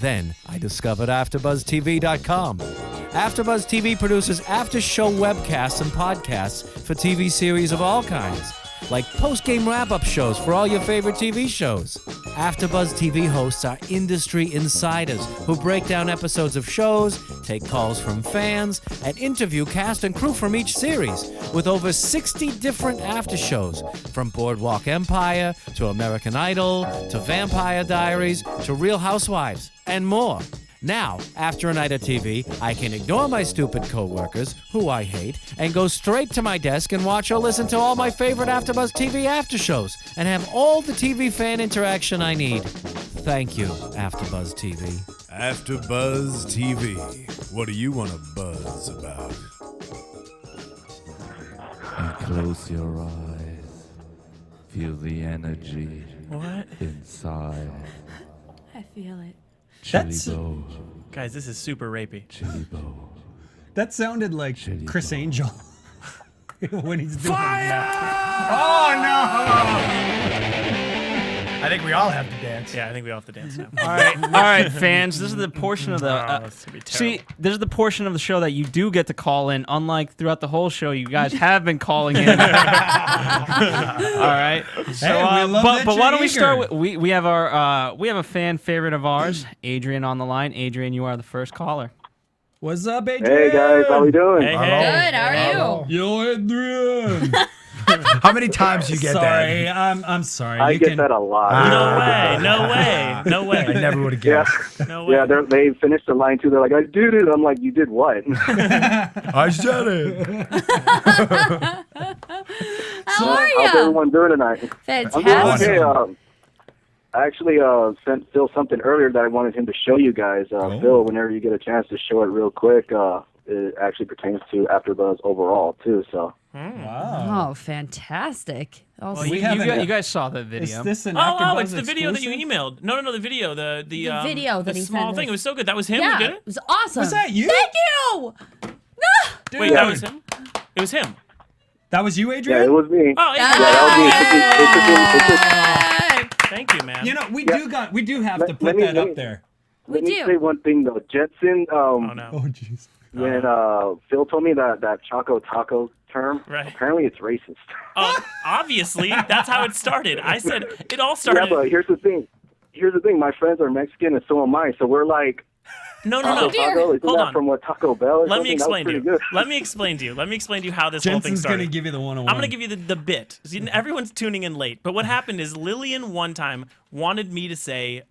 Then I discovered AfterBuzzTV.com. AfterBuzz TV produces after-show webcasts and podcasts for TV series of all kinds, like post-game wrap-up shows for all your favorite TV shows. AfterBuzz TV hosts are industry insiders who break down episodes of shows, take calls from fans, and interview cast and crew from each series, with over 60 different after-shows, from Boardwalk Empire to American Idol to Vampire Diaries to Real Housewives, and more. Now, after a night of TV, I can ignore my stupid coworkers, who I hate, and go straight to my desk and watch or listen to all my favorite AfterBuzz TV after shows, and have all the TV fan interaction I need. Thank you, AfterBuzz TV. AfterBuzz TV. What do you want to buzz about? And close your eyes. Feel the energy What? inside. I feel it. That's- Chili-bo, Guys, this is super rapey. chili-bo. That sounded like Chris Angel when he's doing that. Oh, no! I think we all have to dance. Yeah, I think we all have to dance now. All right, fans. This is the portion of the. This could be See, terrible. this is the portion of the show that you do get to call in. Unlike throughout the whole show, you guys have been calling in. All right. So, Hey, we love that but why you're don't we start eager. with we have our we have a fan favorite of ours, Adrian, on the line. Adrian, you are the first caller. What's up, Adrian? Hey guys, how we doing? Hey, hey. Good. How are you? Yo, Adrian. How many times you get sorry, that? I'm sorry. I You get can- that a lot. No way. No way. No I way. never would have Yeah, guessed. No way. yeah. They finished the line too. They're like, "I did it." I'm like, "You did what?" I said it. How are How's you? everyone doing tonight? I'm doing Fantastic. okay. I actually sent Phil something earlier that I wanted him to show you guys. Phil, whenever you get a chance to show it real quick, it actually pertains to AfterBuzz overall too. So. Oh, fantastic. Well, we you, haven't- you guys saw the video. Is this an Oh, AfterBuzz it's the video that you exclusive? emailed. No, the video. The video that the he small sent thing. us. It was so good. That was him Yeah, who did it it? was awesome. Was that you? Thank you. No. Wait, that was him? It was him. That was you, Yeah, Adrian? it was me. Oh, Yeah, that was me. thank you, man. You know, we do have to put let me- that let up me- there. Let me say one thing though, Jetson. Oh no. Oh, jeez. When Phil told me that Choco Taco term, Right. apparently it's racist. Obviously, that's how it started. I said it all Yeah, started. but here's the thing. My friends are Mexican and so am I. So we're like, No. Taco, isn't Hold that on. from what Taco Bell? Or Let me something? That was explain to pretty you. good. Let me explain to you. Let me explain to you how this whole thing Jensen's started. gonna give you the 101. I'm going to give you the bit. See, everyone's tuning in late. But what happened is Lillian one time wanted me to say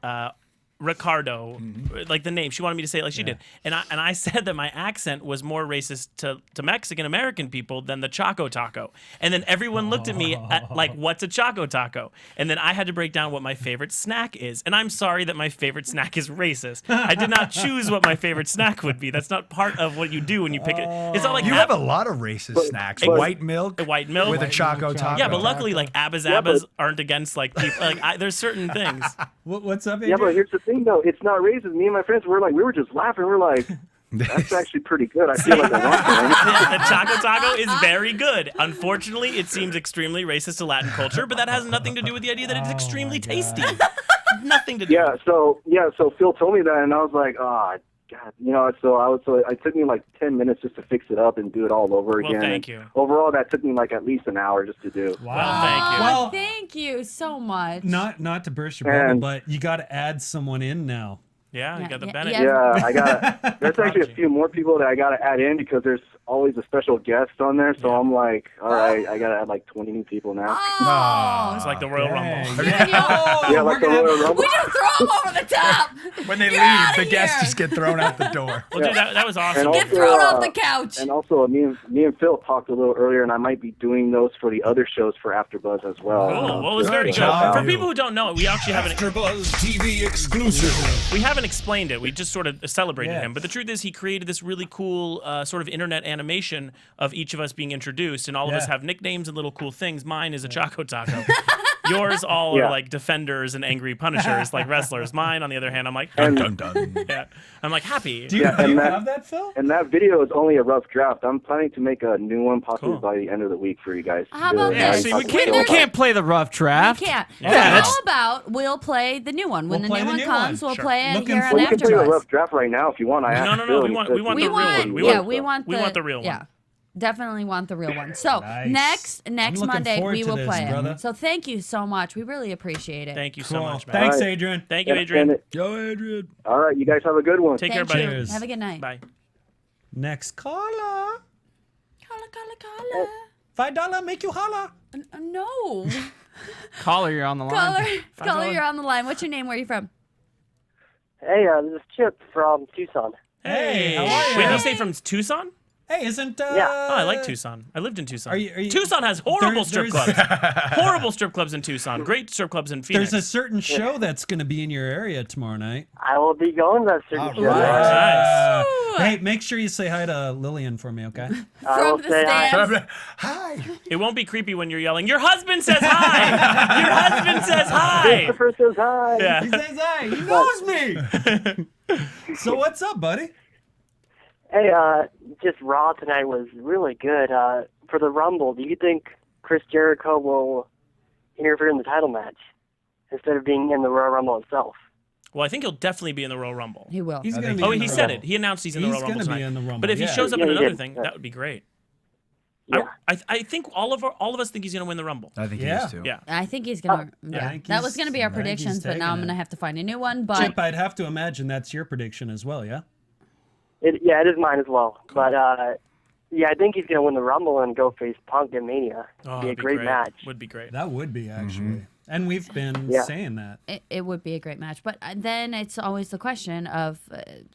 Ricardo, like the name. She wanted me to say it like she did. And I said that my accent was more racist to Mexican American people than the Choco Taco. And then everyone looked at me like, what's a Choco Taco? And then I had to break down what my favorite snack is. And I'm sorry that my favorite snack is racist. I did not choose what my favorite snack would be. That's not part of what you do when you pick it. It's not like You have a lot of racist snacks. White milk white milk with a Choco Taco. Yeah, but luckily, like Abba's aren't against like people. Like there's certain things. What's up, Yeah, Adrian? but here's the thing, though. It's not racist. Me and my friends we were just laughing. We're like, that's actually pretty good. I feel like I want that. The Choco Taco is very good. Unfortunately, it seems extremely racist to Latin culture, but that has nothing to do with the idea that it's extremely tasty. Nothing to do. So Phil told me that, and I was like, oh, God, it took me like 10 minutes just to fix it up and do it all over Well, again. thank you. Overall, that took me like at least an hour just to do. Well, thank you. Well, Thank you so much. not to burst your bubble, but you got to add someone in now. Yeah, you got the Bennett. Yeah, I got. There's actually a few more people that I got to add in because there's always a special guest on there. So I'm like, all right, I got to add like 20 new people now. Oh, It's like the Royal Rumble. Yeah, like the Royal Rumble. we just throw them over the top. When they Get leave, outta the guests here. just get thrown out the door. Well, dude, that was awesome. And Get also, thrown off the couch. And also, me and Phil talked a little earlier, and I might be doing those for the other shows for AfterBuzz as well. Cool. Well, it was very good. job. For people who don't know, we actually haven't. AfterBuzz TV exclusive. We haven't explained it. We just sort of celebrated Yeah. him. But the truth is, he created this really cool sort of internet animation of each of us being introduced, and all of us Yeah. have nicknames and little cool things. Mine is a Choco Taco. Yours all Yeah. are like defenders and angry punishers, like wrestlers. Mine, on the other hand, I'm like, Dun, dun, dun. yeah. I'm like happy. Do you, Yeah, do and you that- have that, Phil? And that video is only a rough draft. I'm planning to make a new one possibly Cool. by the end of the week for you guys. How about Yeah, this? see, we We can't play the rough draft. We can't. Yeah, How about we'll play the new one when We'll the play new the one new comes? one. We'll Sure. play it Looking here on Well, you can play the AfterBuzz. rough draft right now if you want. I No, asked no, Phil, we and he want said the real We one. want We want the real one. Yeah. Definitely want the real one. So Nice. next looking Monday forward we to will this, play it. brother. So thank you so much. We really appreciate it. Thank you so Cool. much, man. Thanks, All right. Adrian. Thank you, Adrian. Yo, Adrian. All right, you guys have a good one. Take care, Thank buddy. you. Cheers. Have a good night. Bye. Next caller. Caller. $5 make you holla. No. Caller, you're on the line. Caller, you're on the line. What's your name? Where are you from? Hey, this is Chip from Tucson. Hey, how are you? Wait, you say from Tucson? Hey, isn't Yeah. Oh, I like Tucson. I lived in Tucson. Are you- Tucson has horrible strip there's- clubs. Horrible strip clubs in Tucson. Great strip clubs in Phoenix. There's a certain show that's going to be in your area tomorrow night. I will be going to that certain show. Nice. Hey, make sure you say hi to Lillian for me, okay? I will From the say hi. stands. Hi. It won't be creepy when you're yelling, your husband says hi! Your husband says hi! Christopher says hi. Yeah. He says hi. He knows me. So what's up, buddy? Hey, just Raw tonight was really good. For the Rumble, do you think Chris Jericho will interfere in the title match instead of being in the Royal Rumble itself? Well, I think he'll definitely be in the Royal Rumble. He will. He's I going think to be Oh, in he the said Rumble. it. He announced he's in the He's Royal Rumble gonna be tonight. in the Rumble, But if he yeah. shows up Yeah, in he another did. thing, Yeah. that would be great. Yeah. I think all of us think he's going to win the Rumble. I think he Yeah. is too. Yeah. I think he's gonna. I think that was he's- gonna be our I think he's predictions, but now taking I'm it. gonna have to find a new one. But Chip, I'd have to imagine that's your prediction as well, yeah? It is mine as well. But, yeah, I think he's going to win the Rumble and go face Punk at Mania. Oh, It'd be a it'd great match. Would be great. That would be, actually. And we've been Yeah. saying that. it would be a great match. But then it's always the question of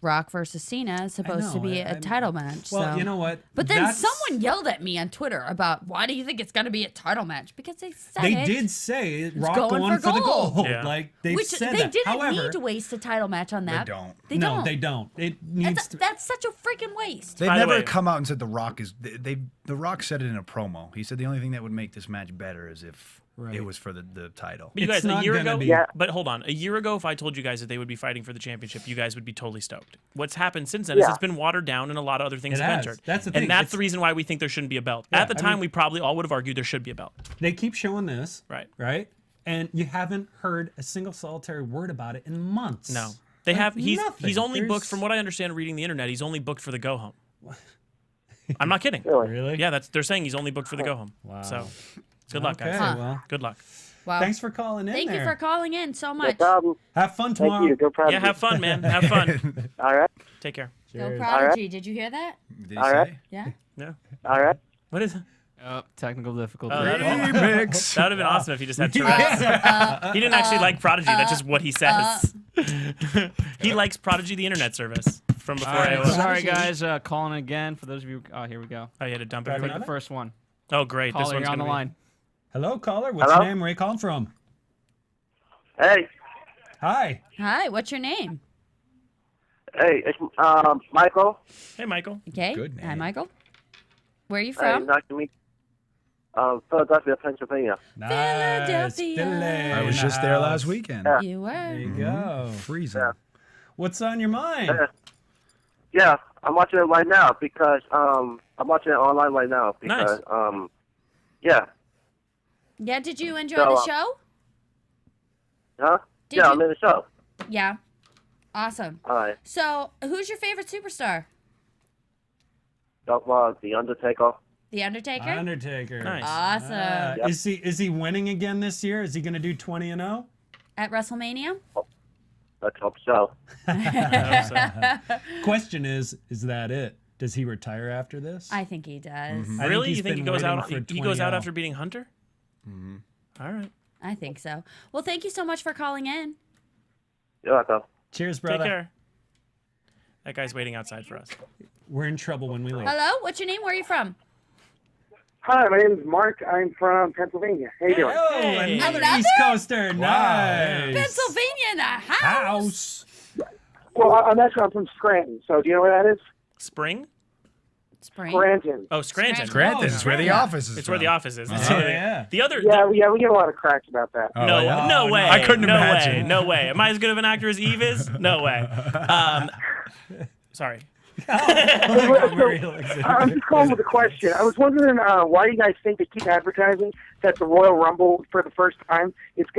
Rock versus Cena is supposed to know, be a I'm- title match. Well, so. you know what? But then That's- someone yelled at me on Twitter about why do you think it's gonna be a title match? Because they said They it. did say Rock going going for for the gold. gold. Yeah. Like, they Which said they that. didn't However, need to waste a title match on that. don't. They no, don't. they don't. It needs to. That's such a freaking waste. They've By the never way- come out and said The Rock is. The Rock said it in a promo. He said the only thing that would make this match better is if Right. it was for the title. But you It's guys, a not year gonna ago, be. Yeah. but hold on, a year ago, if I told you guys that they would be fighting for the championship, you guys would be totally stoked. What's happened since then is Yeah. it's been watered down and a lot of other things It have has. entered. That's the thing. And that's It's- the reason why we think there shouldn't be a belt. Yeah, At the I time, mean- we probably all would have argued there should be a belt. They keep showing this. Right. Right? And you haven't heard a single solitary word about it in months. No. They Like, have he's nothing. only booked, There's- from what I understand reading the internet, he's only booked for the go home. I'm not kidding. Really? Really? Yeah, they're saying he's only booked for the go home. Wow. So good luck, guys. Okay, well. Good luck. Wow. Thanks for calling in Thank there. you for calling in so No much. problem. Have fun Thank tomorrow. you. No problem. Yeah, have fun, man. Have fun. All right. Take care. Go Prodigy. Did you hear that? Did he All say? right. Yeah. Yeah. All right. What is it? Technical difficulty. Oh, that Remix. would have been awesome if he just had Tourette's. He didn't actually like Prodigy. That's just what he says. He likes Prodigy, the internet service from before AOL. Sorry, guys. Calling again for those of you. Oh, here we go. Oh, you had to dump Click everything. the first one. Oh, great. This Caller, one's you're on the gonna be- line. Hello, caller. What's Hello? your name? Where are you calling from? Hey. Hi. Hi. What's your name? Hey, it's Michael. Hey, Michael. Okay. Good Hi, name. Michael. Where are you Hey, from? nice to meet Philadelphia, Pennsylvania. Nice. Philadelphia. Philly I in was the just there last house. weekend. Yeah. You There were. you go. Freezing. Yeah. What's on your mind? Yeah, I'm watching it right now because I'm watching it online right now because yeah. Yeah. Did you enjoy So, the show? Huh? Did Yeah, you- I'm in the show. Yeah. Awesome. All right. So, who's your favorite superstar? The Undertaker. The Undertaker. Undertaker. Nice. Awesome. Yep. Is he winning again this year? Is he going to do 20-0? At WrestleMania. Let's hope so. Question is that it? Does he retire after this? I think he does. I think Really? he's You think he been goes out? waiting for He goes out 20-0. after beating Hunter? All right. I think so. Well, thank you so much for calling in. You're welcome. Cheers, Take brother. care. That guy's waiting outside for us. We're in trouble when we leave. Hello. What's your name? Where are you from? Hi, my name is Mark. I'm from Pennsylvania. How you doing? Oh, Hey. another Another? East Coaster. Nice. Pennsylvania in the house. Well, I'm from Scranton. So do you know where that is? Spring? Spring. Scranton. Oh, Scranton. Scranton is where the office is. It's where the from. office is. Yeah. The other. Yeah, we get a lot of cracks about that. Oh, No, yeah? no way. I couldn't no imagine. Way, no way. Am I as good of an actor as Eve is? No way. Sorry. I'm just calling with a question. I was wondering why you guys think they keep advertising that the Royal Rumble for the first time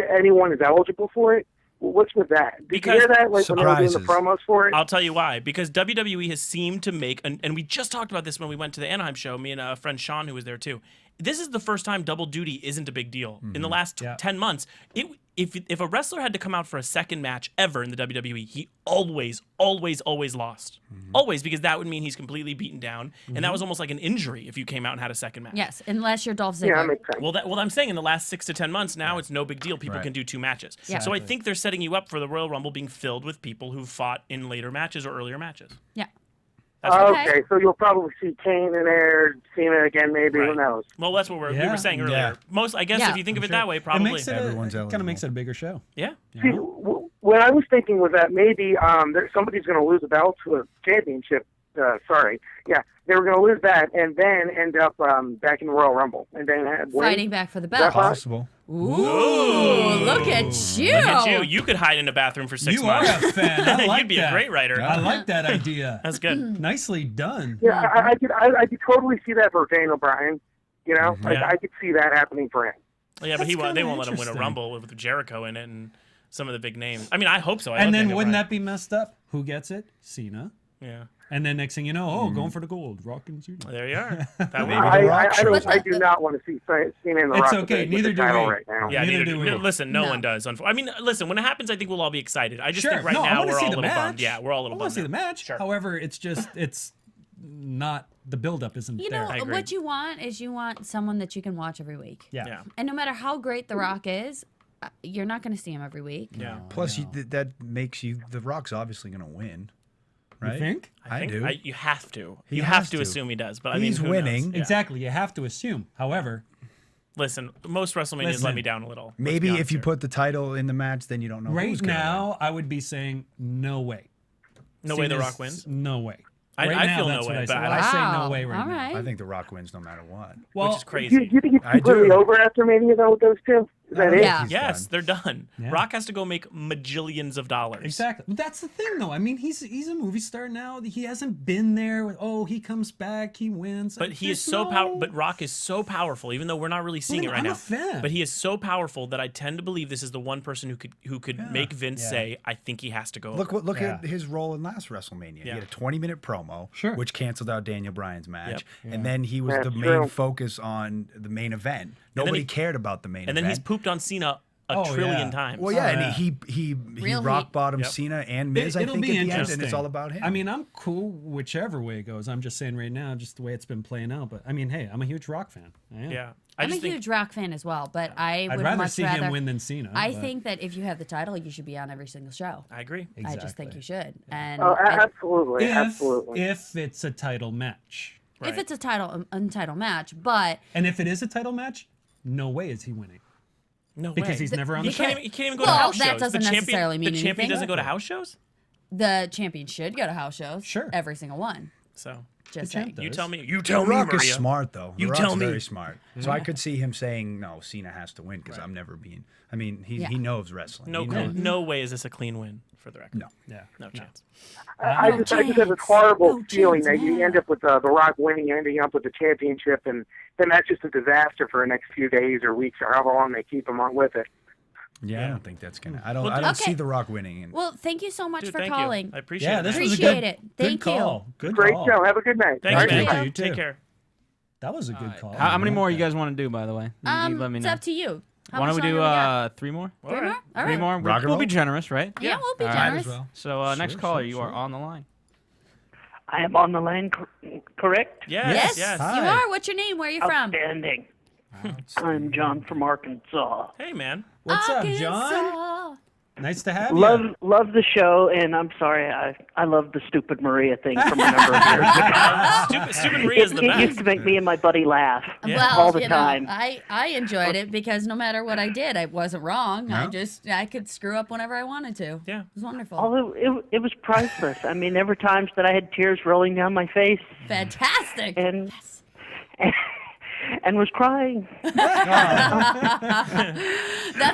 anyone is eligible for it. What's with that? Did Because you hear that? Like when they were doing the surprises. promos for it? I'll tell you why. Because WWE has seemed to make, and we just talked about this when we went to the Anaheim show, me and a friend Sean who was there too. This is the first time double duty isn't a big deal. In the last 10 months, if a wrestler had to come out for a second match ever in the WWE, he always lost. Always, because that would mean he's completely beaten down. And that was almost like an injury if you came out and had a second match. Yes, unless you're Dolph Ziggler. Yeah, that makes sense. Well, I'm saying in the last 6 to 10 months now, it's no big deal. People Right. can do 2 matches. Yeah. So I think they're setting you up for the Royal Rumble being filled with people who fought in later matches or earlier matches. Yeah. That's what- Okay, so you'll probably see Kane in there, Cena again, maybe. Who Right. knows? Well, that's what we Yeah. were saying earlier. Yeah. Most, I guess, Yeah. if you think of it Sure. that way, probably. It makes it Everyone's kind of eligible. makes it a bigger show. Yeah. See, what I was thinking was that maybe somebody's going to lose a belt to a championship. They were going to lose that and then end up back in the Royal Rumble and then win. Fighting back for the that belt. Possible. Ooh, look at you. Look at you. You could hide in a bathroom for 6 You are months. a fan. I like You'd be that. a great writer. I like that idea. That's good. Nicely done. Yeah, I could totally see that for Daniel Bryan. You know, like, Yeah. I could see that happening for him. Yeah, but That's they kinda won't let him win a interesting. Rumble with Jericho in it and some of the big names. I mean, I hope so. I And love then Daniel wouldn't Bryan. that be messed up? Who gets it? Cena. Yeah. And then next thing you know, going for the gold, Rock and Cena. There you are. That Maybe would The Rock I shows I up. do not want to see Cena in the It's Rock okay, with neither the do title we. right now. Yeah, Neither neither do we. no, listen, no No. one does. I mean, listen, when it happens, I think we'll all be excited. I just Sure. think right no, I now wanna we're see all a the little match. bummed. Yeah, we're all a little I bummed. want to see now. the match. Sure. However, it's not the buildup isn't You there. know, I agree. what you want is you want someone that you can watch every week. Yeah. Yeah. And no matter how great The Rock is, you're not going to see him every week. Yeah. Plus, that makes you. The Rock's obviously going to win, right? You think? I think do. you have to. He You has have to to. assume he does. But I He's mean, who knows? winning. Yeah. Exactly. You have to assume. However, Listen, most WrestleManias Listen. let me down a little. Let's Maybe be if honest you here. put the title in the match, then you don't know right who's gonna now, I would be saying no way. No way The Cena's- Rock wins? No way. I Right now, feel that's no what way, I say. but Well, I- I say Wow. no way right All now. right. win. I think The Rock wins no matter what. Well, which is Do crazy. you think it's I completely do. over after Mania though with those two? Is that it? Yeah. He's Yes, done. they're done. Yeah. Rock has to go make majillions of dollars. Exactly. But that's the thing, though. I mean, he's a movie star now. He hasn't been there. He comes back, he wins. But he is There's so no- powerful. But Rock is so powerful, even though we're not really seeing then it right I'm a now. fan. But he is so powerful that I tend to believe this is the one person who could make Vince Yeah. say, "I think he has to go." Look over." at his role in last WrestleMania. He Yeah. had a 20-minute promo, Sure. which canceled out Daniel Bryan's match, Yep. and then he was That's the main true. focus on the main event. then Nobody he- cared about the main And event. then he's pooped on Cena a trillion times. Well, yeah, and he Real rock heat. bottomed Cena and Miz, I It'll think, be at the end, and interesting. it's all about him. I mean, I'm cool whichever way it goes. I'm just saying right now, just the way it's been playing out. But I mean, hey, I'm a huge Rock fan. I am. Yeah. I'm a huge Rock fan as well, but I'd would rather much see him win than Cena. I but- think that if you have the title, you should be on every single show. I agree. I just think you should. And absolutely, If it's a title match. if it's a untitled match, but And if it is a title match, no way is he winning. No way. Because he's never on the show. He can't even go Well, to house that shows. doesn't the champion, necessarily mean the champion anything. doesn't go to house shows. the champion should go to house shows. Sure. Every single one. So Just champ saying. does. you tell me. The Rock is smart, though. You The tell Rock's me. very smart. So I could see him saying, no, Cena has to win because I'm never being. I mean, he knows wrestling. No, He knows. no way is this a clean win for the record. No. Yeah. No chance. I just have this horrible feeling that you end up with The Rock winning, ending up with the championship, and then that's just a disaster for the next few days or weeks or however long they keep him on with it. Yeah, I don't think that's gonna. I don't. Well, I don't okay. see The Rock winning. Well, thank you so much Dude, for thank you. calling. I appreciate Yeah, it. this man. was a Appreciate good, it. Thank good call. you. Good Great call. show. Have a good night. Thanks, All right. man. Thank you, you too. Take care. That was a good call. How many I more like you that. guys want to do, by the way? You let me It's know. up to you. How Why don't we much do longer got? 3 more? Three more? All Three right. more? Rock and We'll be roll? generous, right? Yeah, we'll be All right. generous. well. So next caller, you are on the line. I am on the line, correct? Yes. Yes, Hi. you are. What's your name? Where are you from? Outstanding. I'm John from Arkansas. Hey, man. What's up, John? Arkansas. Nice to have you. Love the show, and I'm sorry, I love the stupid Maria thing from a number of years ago. Stupid Maria is the It best. used to make me and my buddy laugh Well, all the you know, time. I enjoyed it because no matter what I did, I wasn't wrong. No. I could screw up whenever I wanted to. Yeah. It was wonderful. Although it was priceless. I mean, there were times that I had tears rolling down my face Fantastic. and and was crying. That's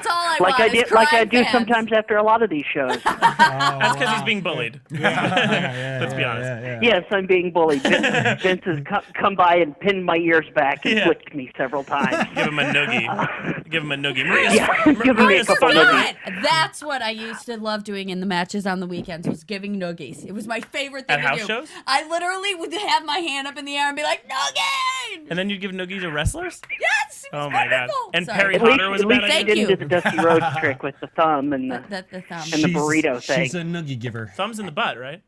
all I like want. I is did, like I crying do fans. sometimes after a lot of these shows. That's because he's being bullied. Let's be honest. Yes, I'm being bullied. Vince has come by and pinned my ears back and Yeah. flicked me several times. Give him a noogie. Give him a noogie. Maria's, Yeah, give me a Maria's couple fun. noogies. That's what I used to love doing in the matches on the weekends was giving noogies. It was my favorite thing At to house do. shows? I literally would have my hand up in the air and be like, noogie! And then you'd give noogie to wrestlers? Yes! It was Oh, my God. wonderful. And Sorry. Perry At least, Potter was at a least bad you idea? didn't do the Dusty Rhodes trick with the thumb and the The thumb. and the burrito thing. She's a noogie giver. Thumbs in the butt, right?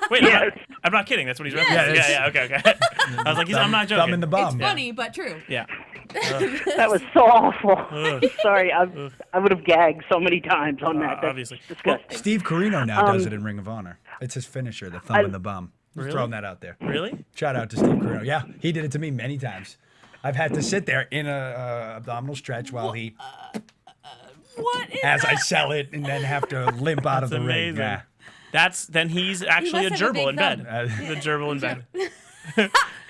Wait, Yes. I'm not kidding. That's what he's Yes. referencing. Yeah, okay. I was like, I'm not joking. Thumb in the bum. It's funny, but true. Yeah. That was so awful. Ugh. Sorry, I would have gagged so many times on that. That's obviously. disgusting. Steve Corino now does it in Ring of Honor. It's his finisher, the thumb in the bum. Just Really? throwing that out there. Really? Shout out to Steve Corino. Yeah, he did it to me many times. I've had to sit there in a abdominal stretch while he, What is as I that? sell it, and then have to limp out of That's the ring. amazing. Yeah. Then he's actually a must have a gerbil big in bed. thumb. He's a gerbil in bed.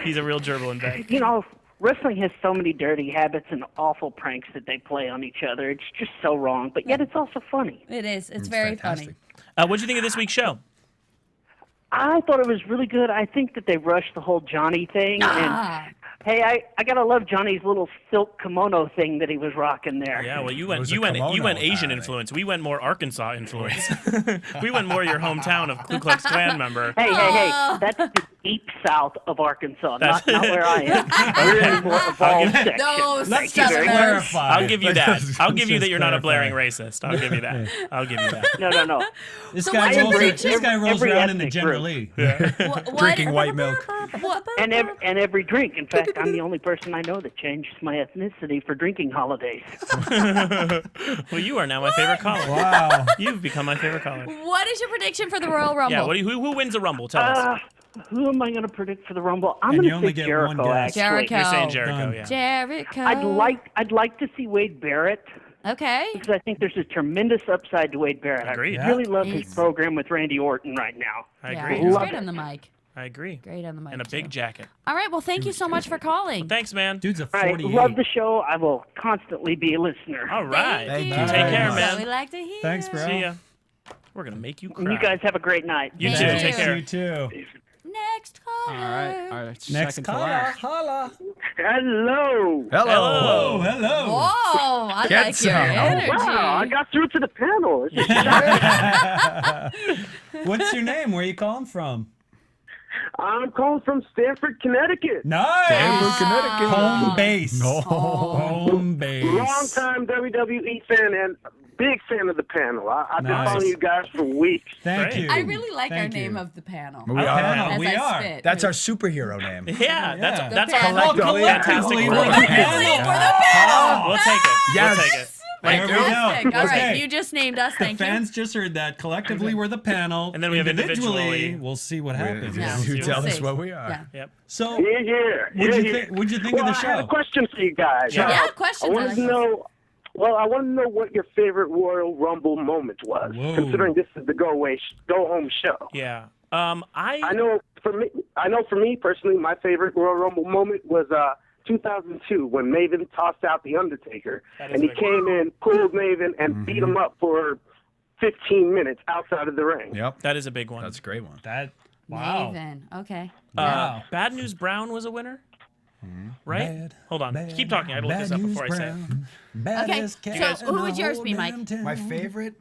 He's a real gerbil in bed. You know, wrestling has so many dirty habits and awful pranks that they play on each other. It's just so wrong, but yet it's also funny. It is. It's very fantastic. funny. What'd you think of this week's show? I thought it was really good. I think that they rushed the whole Johnny thing. And hey, I gotta love Johnny's little silk kimono thing that he was rocking there. Yeah, well, you was went a you went kimono, you went Asian apparently. influence. We went more Arkansas influence. We went more your hometown of Ku Klux Klan member. Hey, that's the deep south of Arkansas, not That's- where I am. We're in more evolved section. Those Thank you very much. clarify. I'll give you that. I'll give you that Just you're not a blaring clarify. racist. I'll give you that. I'll give you that. No. This So guy what's your rolls, prediction? this guy rolls Every around in the ethnic General group. Lee. Drinking white milk. What? And every drink. In fact, I'm the only person I know that changed my ethnicity for drinking holidays. Well, you are now my favorite caller. Wow. You've become my favorite caller. What is your prediction for the Royal Rumble? Yeah. Who wins the Rumble? Tell us. Who am I going to predict for the Rumble? I'm And you going to only say get one Jericho. guess. Actually, Jericho. You're saying Jericho, Done. yeah. Jericho. I'd like to see Wade Barrett Okay. because I think there's a tremendous upside to Wade Barrett. Agreed. I really love He's- his program with Randy Orton right now. I Yeah, agree. he's Love great it. on the mic. I agree. Great on the mic. And a big too. jacket. All right. Well, thank you so much for calling. Thanks, man. Dude's a All right, 48. love the show. I will constantly be a listener. All right. Thank you. Take very care, much. man. We like to hear. Thanks, bro. See ya. We're gonna make you cry. And you guys have a great night. You too. Thank Take you. care. You too. Next caller. All right. Next Second to caller. last. Holla. Hello. Hello. Oh, hello. Whoa, I Get like your some. energy. Wow, I got through to the panel. What's your name? Where are you calling from? I'm calling from Stamford, Connecticut. Nice. Stamford, Connecticut. Home base. No. Home base. Long-time WWE fan and big fan of the panel. I've been following you guys for weeks. Thank you. I really like Thank our name you. of the panel. We are. As We I are. spit. That's our superhero name. Yeah, that's panel. our Collectively, fantastic we're word. the panel. We're the panel. We'll take it. Yes. We'll take it. There we go. Fantastic. All right, Okay. you just named us. The Thank you. fans just heard that. Collectively, we're the panel. And then we have individually. We'll see what happens. Yeah. You We'll tell us see. what we are. Yeah. Yep. So, Here. what'd you think of the I had a show? question for you guys. Yeah, questions. I wanted to know. Well, I want to know what your favorite Royal Rumble moment was, Whoa. considering this is the go home show. Yeah. I know for me personally, my favorite Royal Rumble moment was 2002 when Maven tossed out the Undertaker, That is and he a big came in, pulled Maven, and beat him up for 15 minutes outside of the ring. Yep. That is a big one. That's a great one. Wow. Maven. Okay. Wow. Bad News Brown was a winner, right? Bad, Hold on. bad, Keep talking. I will look this up before I say it. Okay, so who would yours be, Mike? My favorite?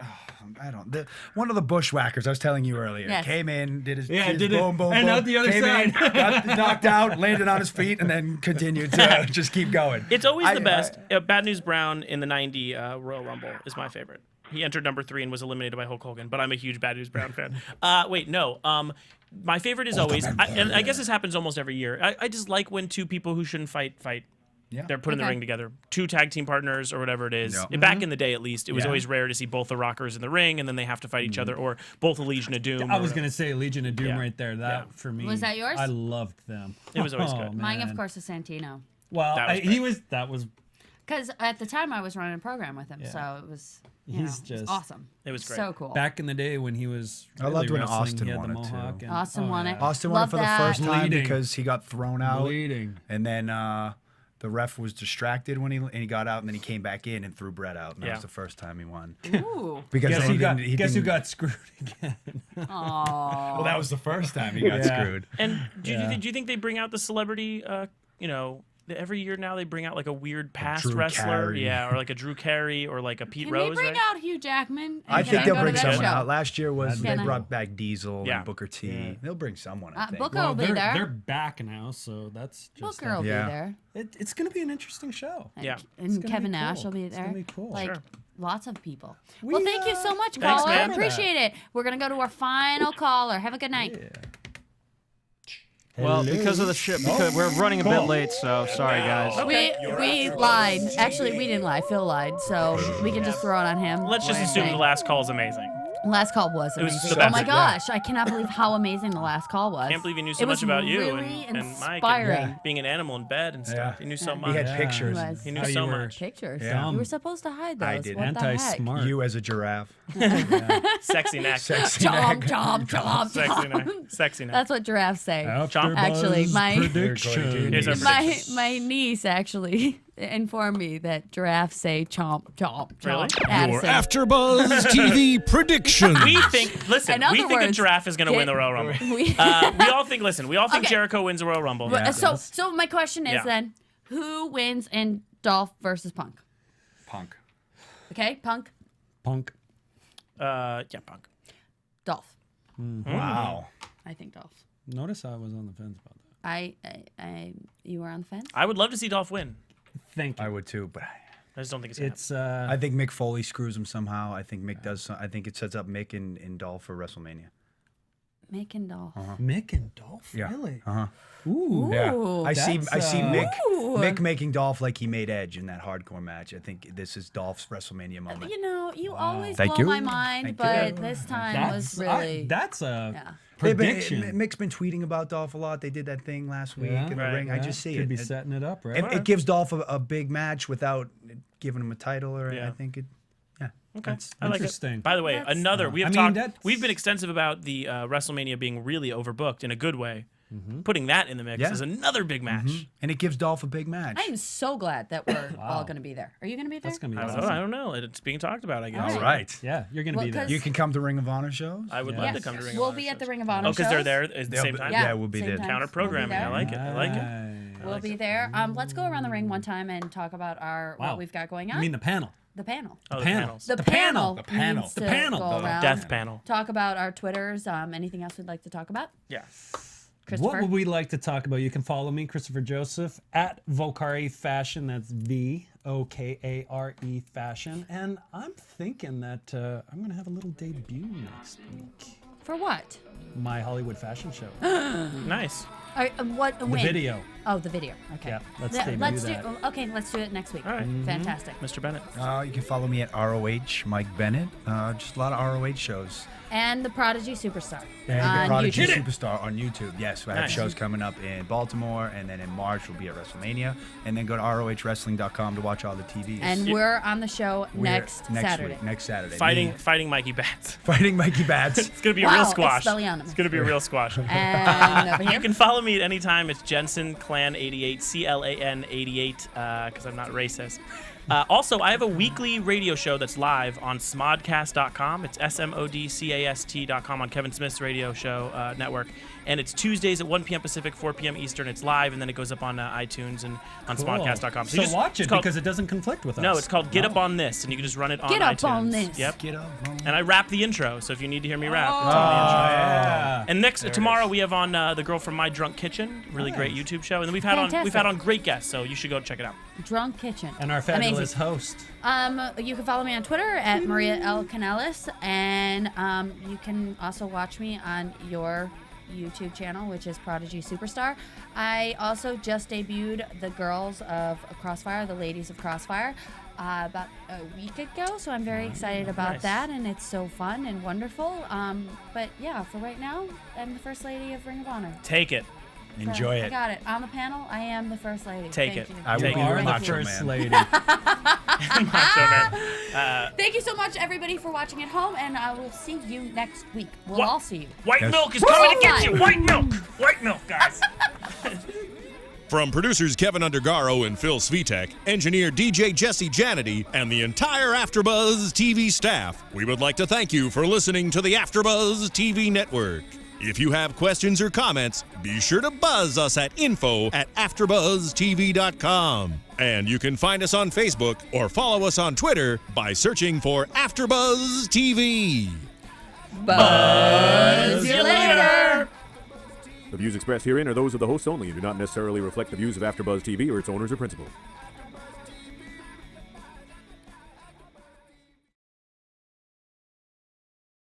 I don't. One of the bushwhackers I was telling you earlier Yes. came in, did his, Yeah, his did it, boom, boom, and boom, out the other came side. in, got knocked out, landed on his feet, and then continued to just keep going. It's always the best. Bad News Brown in the '90 Royal Rumble is my favorite. He entered number 3 and was eliminated by Hulk Hogan, but I'm a huge Bad News Brown fan. Wait, no. My favorite is always, and I guess this happens almost every year. I just like when two people who shouldn't fight. Yeah. They're put in the ring together. 2 tag team partners or whatever it is. Yeah. Back in the day, at least, it was Yeah. always rare to see both the Rockers in the ring, and then they have to fight each other, or both the Legion of Doom. I was going to say Legion of Doom right there. That, Yeah. for me. Was that yours? I loved them. It was always good. Mine, man. of course, is Santino. Well, That was he was, that was, Because at the time I was running a program with him, so it was, you know, He's it was just- awesome. It was great. So cool. back in the day when he was I really loved when wrestling, Austin he had won the it, too. mohawk and- Austin won it. Austin won it Love for the that. first time Bleeding. because he got thrown out. Bleeding. And then the ref was distracted when he got out, and then he came back in and threw Brett out. And that Yeah. was the first time he won. Ooh. Because Guess, then who got, he guess who didn't- got screwed again? Aww. Well, that was the first time he got Yeah. screwed. And do you think they bring out the celebrity? Every year now they bring out like a weird past Drew wrestler, Carey. yeah, or like a Drew Carey or like a Pete Can Rose. they bring right? out Hugh Jackman? I and think can they'll go to bring that someone show? out. Last year was they Can I- brought back Diesel Yeah. and Booker T. Yeah. They'll bring someone, I think. Booker will be there. They're back now, so that's just Booker will Yeah. be there. It's going to be an interesting show. And, Yeah. and gonna Kevin be Nash cool. will be It's there. gonna be cool. Like Sure. lots of people. We, Well, thank you so much, Thanks, caller. man. Appreciate it. We're gonna go to our final caller. Have a good night. Well, because of the ship, because we're running a bit late, so sorry, guys. We lied. Actually, we didn't lie. Phil lied, so we can just throw it on him. Let's just assume the last call is amazing. Last call was It was amazing. the Oh my best. gosh, I cannot believe how amazing the last call was. Can't believe he knew so It was much about you really and Mike inspiring. and being an animal in bed and stuff. Yeah. He knew so He much. had pictures. He was. He knew How you so were- much. Pictures. Yeah. You were supposed to hide those. I did. What the heck? Anti-smart. You as a giraffe. Sexy neck. Sexy Chomp, neck. chomp, chomp, Sexy neck. chomp. Sexy neck. That's what giraffes say. AfterBuzz Actually, my- prediction. Here's our prediction. My niece actually informed me that giraffes say chomp, chomp, chomp. Really? Addison. Your AfterBuzz TV prediction. We think. Listen. In other We think a words, giraffe is going to win the Royal Rumble. We- We all think. Listen. We all think Okay. Jericho wins the Royal Rumble. But, so my question is Yeah. then, who wins in Dolph versus Punk? Punk. Okay, Punk, Punk. Yeah, Punk. Dolph. Wow. I think Dolph. Notice I was on the fence about that. You were on the fence. I would love to see Dolph win. Thank you. I would too, but I just don't think it's gonna happen. It's I think Mick Foley screws him somehow. I think Mick does. I think it sets up Mick and Dolph for WrestleMania. Mick and Dolph. Mick and Dolph. Yeah. Really? Uh huh. Ooh. Yeah. Ooh. I see Mick Ooh. Mick making Dolph like he made Edge in that hardcore match. I think this is Dolph's WrestleMania moment. You know, you always Thank blow you. my mind, Thank but you. this time was really. That's a Yeah. prediction. Mick's been tweeting about Dolph a lot. They did that thing last week in the ring. I just see Could it. be It- setting it up, right? and it gives Dolph a big match without giving him a title, or Yeah. I think it. Yeah. Okay. That's I like interesting. it. By the way, That's- another we have I mean, talked. that's- We've been extensive about the WrestleMania being really overbooked in a good way. Putting that in the mix Yeah. is another big match. And it gives Dolph a big match. I am so glad that we're all going to be there. Are you going to be there? That's gonna be I awesome. don't know. It's being talked about, I guess. All right. Yeah, you're gonna Well, be there. 'cause- You can come to Ring of Honor shows. I would love to come to Ring of We'll Honor be at the shows. Ring of Honor Oh, because they're shows. there at the They'll same be- time. yeah, we'll be same there. time. Counter programming. We'll I be like it. there. I like it. We'll be there. Let's go around the ring one time and talk about Wow. what we've got going on. I mean the panel. The panel. Oh, the panel. panels. The The panel. panel. The panel. needs The to panel. go The around. Death panel. Talk about our Twitters. Anything else we'd like to talk about? Yeah. Christopher? What would we like to talk about? You can follow me, Christopher Joseph, at Vocare Fashion. That's VOKARE Fashion. And I'm thinking that I'm going to have a little debut next week. For what? My Hollywood fashion show. Nice. What? The when? video. Oh, the video. Okay. Yeah, let's Let's do do. that. Okay, let's do it next week. All right. Fantastic. Mr. Bennett. You can follow me at ROH Mike Bennett. Just a lot of ROH shows. And the Prodigy Superstar. And on the Prodigy YouTube. Superstar on YouTube. Yes, I have Nice. shows coming up in Baltimore, and then in March we'll be at WrestleMania. And then go to ROHWrestling.com to watch all the TVs. And we're on the show We're next Saturday. Week, next Saturday. Fighting Mikey Bats. Fighting Mikey Bats. It's going to be a Wow, real it's squash. Spellianum. It's going to be a real squash. And over You here. can follow me at any time. It's Jensen Clan 88, CLAN 88, because I'm not racist. Also, I have a weekly radio show that's live on smodcast.com. It's SMODCAST.com on Kevin Smith's radio show network. And it's Tuesdays at 1 p.m. Pacific, 4 p.m. Eastern. It's live, and then it goes up on iTunes and on smodcast.com. So watch it because it doesn't conflict with us. No, it's called Get Up On This, and you can just run it on Get iTunes. Up On This. Yep. Get up on And I rap the intro, so if you need to hear me rap, it's on the yeah. intro. And tomorrow we have on the girl from My Drunk Kitchen, really great YouTube show, and then we've had Fantastic. on great guests, so you should go check it out. Drunk Kitchen. And our fabulous Amazing. host. You can follow me on Twitter at Maria Kanellis, and you can also watch me on your YouTube channel, which is Prodigy Superstar. I also just debuted the girls of Crossfire, the ladies of Crossfire, about a week ago, so I'm very excited about Nice. that, and it's so fun and wonderful. But yeah, for right now, I'm the First Lady of Ring of Honor. Take it. Enjoy I it. got it. On the panel, I am the First Lady. Take Thank it. you. I will Take be it. your Are the macho first man. lady. Macho Man. Thank you so much, everybody, for watching at home, and I will see you next week. We'll all see you. White Yes. milk is coming to get you. Woo! White milk. White milk, guys. From producers Kevin Undergaro and Phil Svitek, engineer DJ Jesse Janity, and the entire AfterBuzz TV staff, we would like to thank you for listening to the AfterBuzz TV network. If you have questions or comments, be sure to buzz us at info@AfterBuzzTV.com. And you can find us on Facebook or follow us on Twitter by searching for AfterBuzz TV. Buzz you later. The views expressed herein are those of the hosts only and do not necessarily reflect the views of AfterBuzz TV or its owners or principals.